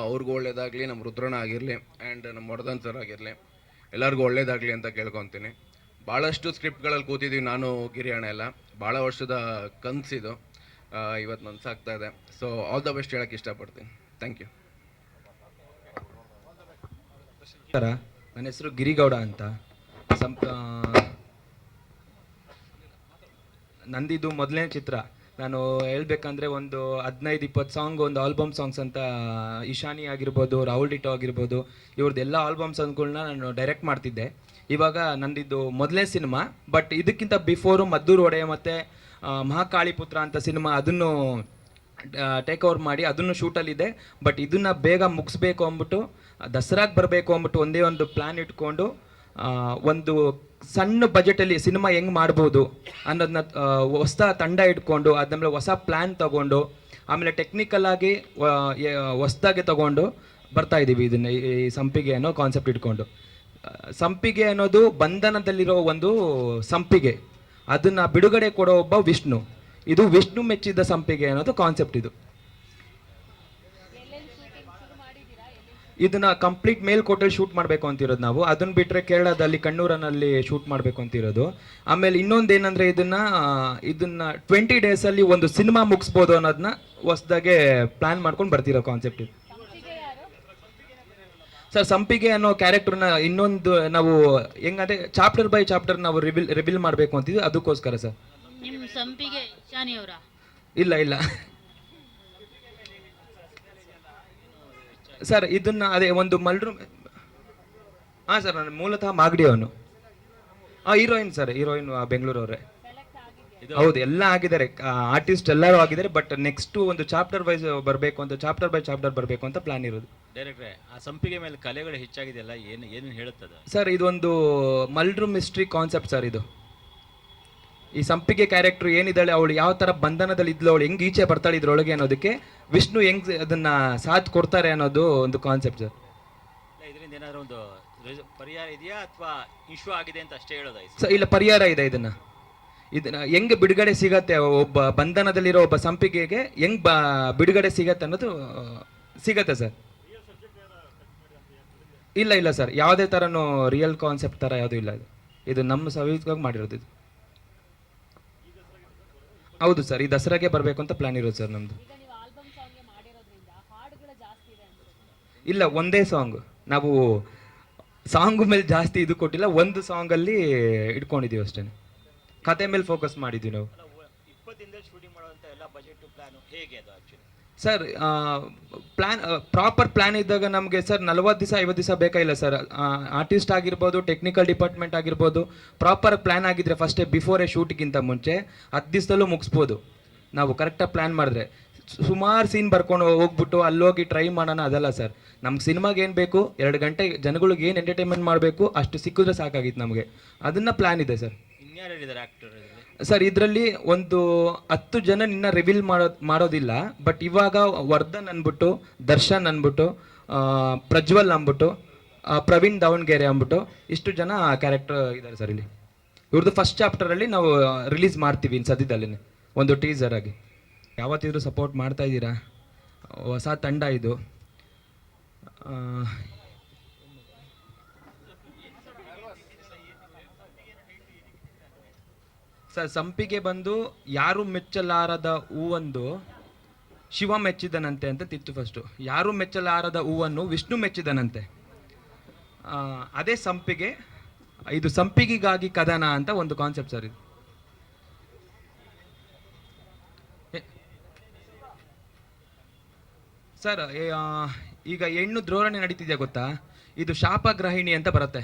ಅವ್ರಿಗೂ ಒಳ್ಳೇದಾಗಲಿ, ನಮ್ಮ ರುದ್ರಣ್ಣ ಆಗಿರಲಿ ಆ್ಯಂಡ್ ನಮ್ಮ ವರ್ಧನ್ ಸರ್ ಆಗಿರಲಿ, ಎಲ್ಲರಿಗೂ ಒಳ್ಳೇದಾಗಲಿ ಅಂತ ಕೇಳ್ಕೊತೀನಿ. ಭಾಳಷ್ಟು ಸ್ಕ್ರಿಪ್ಟ್ಗಳಲ್ಲಿ ಕೂತಿದ್ದೀವಿ ನಾನು, ಗಿರಿಯಣ್ಣ ಎಲ್ಲ. ಭಾಳ ವರ್ಷದ ಕನಸಿದು ಇವತ್ತು ನನಸಾಗ್ತಾ ಇದೆ. ಸೊ ಆಲ್ ದ ಬೆಸ್ಟ್ ಹೇಳೋಕ್ಕೆ ಇಷ್ಟಪಡ್ತೀನಿ. Thank you. ನನ್ನ ಹೆಸರು ಗಿರಿಗೌಡ ಅಂತ. ನಂದಿದ್ದು ಮೊದಲನೇ ಚಿತ್ರ. ನಾನು ಹೇಳ್ಬೇಕಂದ್ರೆ ಒಂದು 15-20 ಸಾಂಗ್, ಒಂದು ಆಲ್ಬಮ್ ಸಾಂಗ್ಸ್ ಅಂತ ಇಶಾನಿ ಆಗಿರ್ಬೋದು, ರಾಹುಲ್ ಡಿಟೋ ಆಗಿರ್ಬೋದು, ಇವ್ರದ್ದೆಲ್ಲ ಆಲ್ಬಮ್ ಸಾಂಗ್ಗಳನ್ನ ನಾನು ಡೈರೆಕ್ಟ್ ಮಾಡ್ತಿದ್ದೆ. ಇವಾಗ ನಂದಿದ್ದು ಮೊದಲನೇ ಸಿನಿಮಾ. ಬಟ್ ಇದಕ್ಕಿಂತ ಬಿಫೋರು ಮದ್ದೂರು ಒಡೆಯ ಮತ್ತು ಮಹಾಕಾಳಿಪುತ್ರ ಅಂತ ಸಿನಿಮಾ, ಅದನ್ನು ಟೇಕ್ ಓವರ್ ಮಾಡಿ ಅದನ್ನು ಶೂಟಲ್ಲಿದೆ. ಬಟ್ ಇದನ್ನು ಬೇಗ ಮುಗಿಸ್ಬೇಕು ಅಂದ್ಬಿಟ್ಟು ದಸರಾಗೆ ಬರಬೇಕು ಅಂದ್ಬಿಟ್ಟು ಒಂದೇ ಒಂದು ಪ್ಲ್ಯಾನ್ ಇಟ್ಕೊಂಡು ಒಂದು ಸಣ್ಣ ಬಜೆಟಲ್ಲಿ ಸಿನಿಮಾ ಹೆಂಗೆ ಮಾಡ್ಬೋದು ಅನ್ನೋದನ್ನ ಹೊಸ ತಂಡ ಇಟ್ಕೊಂಡು ಅದಾದಮೇಲೆ ಹೊಸ ಪ್ಲ್ಯಾನ್ ತಗೊಂಡು ಆಮೇಲೆ ಟೆಕ್ನಿಕಲ್ ಆಗಿ ಹೊಸ್ದಾಗಿ ತಗೊಂಡು ಬರ್ತಾ ಇದ್ದೀವಿ ಇದನ್ನು ಈ ಸಂಪಿಗೆ ಅನ್ನೋ ಕಾನ್ಸೆಪ್ಟ್ ಇಟ್ಕೊಂಡು. ಸಂಪಿಗೆ ಅನ್ನೋದು ಬಂಧನದಲ್ಲಿರೋ ಒಂದು ಸಂಪಿಗೆ, ಅದನ್ನು ಬಿಡುಗಡೆ ಕೊಡೋ ಒಬ್ಬ ವಿಷ್ಣು. ಇದು ವಿಷ್ಣು ಮೆಚ್ಚಿದ ಸಂಪಿಗೆ ಅನ್ನೋದು ಕಾನ್ಸೆಪ್ಟ್. ಇದನ್ನ ಕಂಪ್ಲೀಟ್ ಮೇಲ್ಕೋಟೆಲ್ ಶೂಟ್ ಮಾಡಬೇಕು ಅಂತಿರೋದು ನಾವು. ಅದನ್ನ ಬಿಟ್ಟರೆ ಕೇರಳದಲ್ಲಿ ಕಣ್ಣೂರನಲ್ಲಿ ಶೂಟ್ ಮಾಡಬೇಕು ಅಂತಿರೋದು. ಆಮೇಲೆ ಇನ್ನೊಂದು ಏನಂದರೆ ಇದನ್ನ 20 ಡೇಸಲ್ಲಿ ಒಂದು ಸಿನಿಮಾ ಮುಗಿಸ್ಬೋದು ಅನ್ನೋದನ್ನ ಹೊಸ್ದಾಗೆ ಪ್ಲ್ಯಾನ್ ಮಾಡ್ಕೊಂಡು ಬರ್ತಿರೋ ಕಾನ್ಸೆಪ್ಟ್ ಇದು. ಸರ್ ಸಂಪಿಗೆ ಅನ್ನೋ ಕ್ಯಾರೆಕ್ಟರ್ನ ಇನ್ನೊಂದು ನಾವು ಹೆಂಗಂದ್ರೆ ಚಾಪ್ಟರ್ ಬೈ ಚಾಪ್ಟರ್ ನಾವು ರಿವೀಲ್ ಮಾಡಬೇಕು ಅಂತಿದ್ವಿ, ಅದಕ್ಕೋಸ್ಕರ ಸರ್. ನಿಮ್ಮ ಸಂಪಿಗೆ ಶಾನಿ ಅವರ? ಇಲ್ಲ ಸರ್, ಇದನ್ನ ಅದೇ ಒಂದು ಮಲ್ರು. ಹಾಂ ಸರ್, ನಾನು ಮೂಲತಃ ಮಾಗಡಿ ಅವನು. ಹೀರೋಯಿನ್ ಸರ್, ಹೀರೋಯಿನ್ ಬೆಂಗಳೂರವ್ರೆ. ಹೌದು, ಎಲ್ಲ ಆಗಿದ್ದಾರೆ, ಆರ್ಟಿಸ್ಟ್ ಎಲ್ಲರೂ ಆಗಿದ್ದಾರೆ. ಬಟ್ ನೆಕ್ಸ್ಟ್ ಒಂದು ಚಾಪ್ಟರ್ ವೈಸ್ ಬರಬೇಕು ಅಂತ, ಚಾಪ್ಟರ್ ಬೈ ಚಾಪ್ಟರ್ ಬರಬೇಕು ಅಂತ ಪ್ಲಾನ್ ಇರೋದು. ಡೈರೆಕ್ಟ್ರೆ, ಆ ಸಂಪಿಗೆ ಮೇಲೆ ಕಲೆಗಳು ಹೆಚ್ಚಾಗಿದೆಯಲ್ಲ, ಏನೇನು ಹೇಳುತ್ತದೆ ಸರ್? ಇದೊಂದು ಮಲ್ಡ್ರು ಮಿಸ್ಟ್ರಿ ಕಾನ್ಸೆಪ್ಟ್ ಸರ್ ಇದು. ಈ ಸಂಪಿಗೆ ಕ್ಯಾರೆಕ್ಟರ್ ಏನಿದ್ದಾಳೆ, ಅವಳು ಯಾವ ಥರ ಬಂಧನದಲ್ಲಿ ಇದ್ಲು, ಅವಳು ಹೆಂಗೆ ಈಚೆ ಬರ್ತಾಳೆ ಇದ್ರೊಳಗೆ ಅನ್ನೋದಕ್ಕೆ ವಿಷ್ಣು ಹೆಂಗೆ ಅದನ್ನ ಸಾಥ್ ಕೊಡ್ತಾರೆ ಅನ್ನೋದು ಒಂದು ಕಾನ್ಸೆಪ್ಟ್ ಸರ್. ಇದರಿಂದ ಏನಾದರೂ ಒಂದು ಪರಿಹಾರ ಇದೆಯಾ ಅಥವಾ ಇಶ್ಯೂ ಆಗಿದೆ ಅಂತ ಅಷ್ಟೇ ಹೇಳೋದಾಯ್ತು ಸರ್? ಇಲ್ಲ, ಪರಿಹಾರ ಇದೆ. ಇದನ್ನ ಹೆಂಗೆ ಬಿಡುಗಡೆ ಸಿಗತ್ತೆ, ಒಬ್ಬ ಬಂಧನದಲ್ಲಿರೋ ಒಬ್ಬ ಸಂಪಿಗೆಗೆ ಹೆಂಗ್ ಬಿಡುಗಡೆ ಸಿಗತ್ತೆ ಅನ್ನೋದು ಸಿಗತ್ತೆ ಸರ್. ಇಲ್ಲ ಸರ್, ಯಾವುದೇ ಥರನೂ ರಿಯಲ್ ಕಾನ್ಸೆಪ್ಟ್ ಥರ ಯಾವುದೂ ಇಲ್ಲ. ಇದು ನಮ್ಮ ಸವಿವಾಗಿ ಮಾಡಿರೋದು ಇದು. ಹೌದು ಸರ್, ಈ ದಸರಾಗೆ ಬರಬೇಕು ಅಂತ ಪ್ಲಾನ್ ಇರೋದು ಸರ್ ನಮ್ಮದು. ಇಲ್ಲ, ಒಂದೇ ಸಾಂಗ್. ನಾವು ಸಾಂಗ್ ಮೇಲೆ ಜಾಸ್ತಿ ಇದು ಕೊಟ್ಟಿಲ್ಲ, ಒಂದು ಸಾಂಗಲ್ಲಿ ಇಟ್ಕೊಂಡಿದ್ದೀವಿ ಅಷ್ಟೇ. ಕತೆ ಮೇಲೆ ಫೋಕಸ್ ಮಾಡಿದ್ವಿ ನಾವು. 20 ದಿನದಲ್ಲಿ ಶೂಟಿಂಗ್ ಮಾಡುವಂಥ ಎಲ್ಲ ಬಜೆಟ್ ಪ್ಲಾನು ಹೇಗೆ ಅದು ಆ್ಯಕ್ಚುಲಿ? ಸರ್, ಪ್ರಾಪರ್ ಪ್ಲ್ಯಾನ್ ಇದ್ದಾಗ ನಮಗೆ ಸರ್ 40 ದಿವಸ 50 ದಿವಸ ಬೇಕಾಗಿಲ್ಲ ಸರ್. ಆರ್ಟಿಸ್ಟ್ ಆಗಿರ್ಬೋದು, ಟೆಕ್ನಿಕಲ್ ಡಿಪಾರ್ಟ್ಮೆಂಟ್ ಆಗಿರ್ಬೋದು, ಪ್ರಾಪರ್ ಪ್ಲ್ಯಾನ್ ಆಗಿದ್ರೆ ಫಸ್ಟೇ ಬಿಫೋರೇ ಶೂಟಿಗಿಂತ ಮುಂಚೆ 10 ದಿವಸದಲ್ಲೂ ಮುಗಿಸ್ಬೋದು ನಾವು ಕರೆಕ್ಟಾಗಿ ಪ್ಲ್ಯಾನ್ ಮಾಡಿದ್ರೆ. ಸುಮಾರು ಸೀನ್ ಬರ್ಕೊಂಡು ಹೋಗ್ಬಿಟ್ಟು ಅಲ್ಲೋಗಿ ಟ್ರೈ ಮಾಡೋಣ ಅದಲ್ಲ ಸರ್. ನಮ್ಗೆ ಸಿನಿಮಾಗೆ ಏನು ಬೇಕು, 2 ಗಂಟೆ ಜನಗಳಿಗೆ ಏನು ಎಂಟರ್ಟೈನ್ಮೆಂಟ್ ಮಾಡಬೇಕು ಅಷ್ಟು ಸಿಕ್ಕಿದ್ರೆ ಸಾಕಾಗಿತ್ತು ನಮಗೆ. ಅದನ್ನು ಪ್ಲ್ಯಾನ್ ಇದೆ ಸರ್. ಇನ್ಯಾರು ಹೇಳಿದ್ದಾರೆ ಆ್ಯಕ್ಟರ್ ಸರ್? ಇದರಲ್ಲಿ ಒಂದು 10 ಜನ ಇನ್ನ ರಿವೀಲ್ ಮಾಡೋದಿಲ್ಲ. ಬಟ್ ಇವಾಗ ವರ್ಧನ್ ಅಂದ್ಬಿಟ್ಟು, ದರ್ಶನ್ ಅಂದ್ಬಿಟ್ಟು, ಪ್ರಜ್ವಲ್ ಅಂದ್ಬಿಟ್ಟು, ಪ್ರವೀಣ್ ದಾವಣಗೆರೆ ಅಂದ್ಬಿಟ್ಟು ಇಷ್ಟು ಜನ ಕ್ಯಾರೆಕ್ಟರ್ ಇದ್ದಾರೆ ಸರ್ ಇಲ್ಲಿ. ಇವ್ರದ್ದು ಫಸ್ಟ್ ಚಾಪ್ಟರಲ್ಲಿ ನಾವು ರಿಲೀಸ್ ಮಾಡ್ತೀವಿ ಇನ್ನು ಸದ್ಯದಲ್ಲೇ ಒಂದು ಟೀಸರ್ ಆಗಿ. ಯಾವತ್ತಿದ್ರೂ ಸಪೋರ್ಟ್ ಮಾಡ್ತಾ ಇದ್ದೀರಾ, ಹೊಸ ತಂಡ ಇದು. ಸರ್, ಸಂಪಿಗೆ ಬಂದು ಯಾರು ಮೆಚ್ಚಲಾರದ ಹೂವೊಂದು ಶಿವ ಮೆಚ್ಚಿದನಂತೆ ಅಂತ ತಿತ್ತು ಫಸ್ಟು. ಯಾರು ಮೆಚ್ಚಲಾರದ ಹೂವನ್ನು ವಿಷ್ಣು ಮೆಚ್ಚಿದನಂತೆ. ಅದೇ ಸಂಪಿಗೆ. ಇದು ಸಂಪಿಗೆಗಾಗಿ ಕದನ ಅಂತ ಒಂದು ಕಾನ್ಸೆಪ್ಟ್ ಸರ್ ಇದು. ಸರ್, ಈಗ ಹೆಣ್ಣು ದ್ರೋರಣೆ ನಡೀತಿದೆಯಾ ಗೊತ್ತಾ? ಇದು ಶಾಪಗ್ರಹಿಣಿ ಅಂತ ಬರುತ್ತೆ.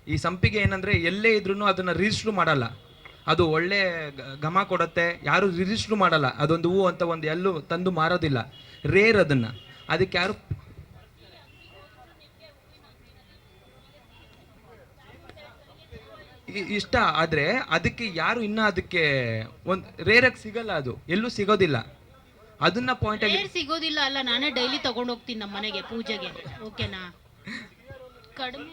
ಈ ಸಂಪಿಗೆ ಏನಂದರೆ ಎಲ್ಲೇ ಇದ್ರೂ ಅದನ್ನು ರಿಜಿಸ್ಟ್ರು ಮಾಡಲ್ಲ, ಅದು ಒಳ್ಳೆ ಘಮ ಕೊಡುತ್ತೆ. ಯಾರು ರಿಜಿಸ್ಟ್ರು ಮಾಡಲ್ಲ, ಅದೊಂದು ಹೂವು ಅಂತ ಒಂದು ಎಲ್ಲೂ ತಂದು ಮಾರೋದಿಲ್ಲ, ರೇರ್ ಅದನ್ನು. ಅದಕ್ಕೆ ಯಾರು ಇಷ್ಟ ಆದರೆ ಅದಕ್ಕೆ ಯಾರು ಇನ್ನೂ ಅದಕ್ಕೆ ಒಂದು ರೇರಾಗಿ ಸಿಗಲ್ಲ, ಅದು ಎಲ್ಲೂ ಸಿಗೋದಿಲ್ಲ. ಅದನ್ನ ಪಾಯಿಂಟ್ ಆಗಿ ಸಿಗೋದಿಲ್ಲ ಅಲ್ಲ, ನಾನೇ ಡೈಲಿ ತಗೊಂಡು ಹೋಗ್ತೀನಿ ನಮ್ಮ ಮನೆಗೆ ಪೂಜೆಗೆ. ಓಕೆನಾ? ಕಡಿಮೆ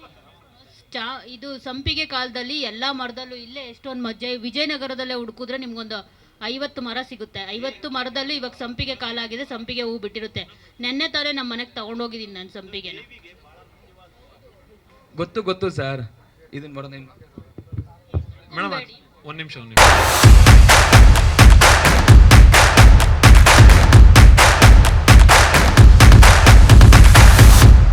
ಇದು ಸಂಪಿಗೆ ಕಾಲದಲ್ಲಿ ಎಲ್ಲ ಮರದಲ್ಲೂ ಇಲ್ಲೇ ಎಷ್ಟೊಂದು ವಿಜಯನಗರದಲ್ಲೇ ಹುಡುಕಿದ್ರೆ ನಿಮ್ಗೊಂದು 50 ಮರ ಸಿಗುತ್ತೆ. 50 ಮರದಲ್ಲೂ ಇವಾಗ ಸಂಪಿಗೆ ಕಾಲ ಆಗಿದೆ, ಸಂಪಿಗೆ ಹೂ ಬಿಟ್ಟಿರುತ್ತೆ. ನೆನ್ನೆ ತಾನೇ ನಮ್ಮ ಮನೆಗೆ ತಗೊಂಡೋಗಿದ್ದೀನಿ ನಾನು ಸಂಪಿಗೆನ. ಗೊತ್ತು ಸರ್. ಇದನ್ನ ಬರೋದೇನು ಮೇಡಮ್, ಒಂದು ನಿಮಿಷ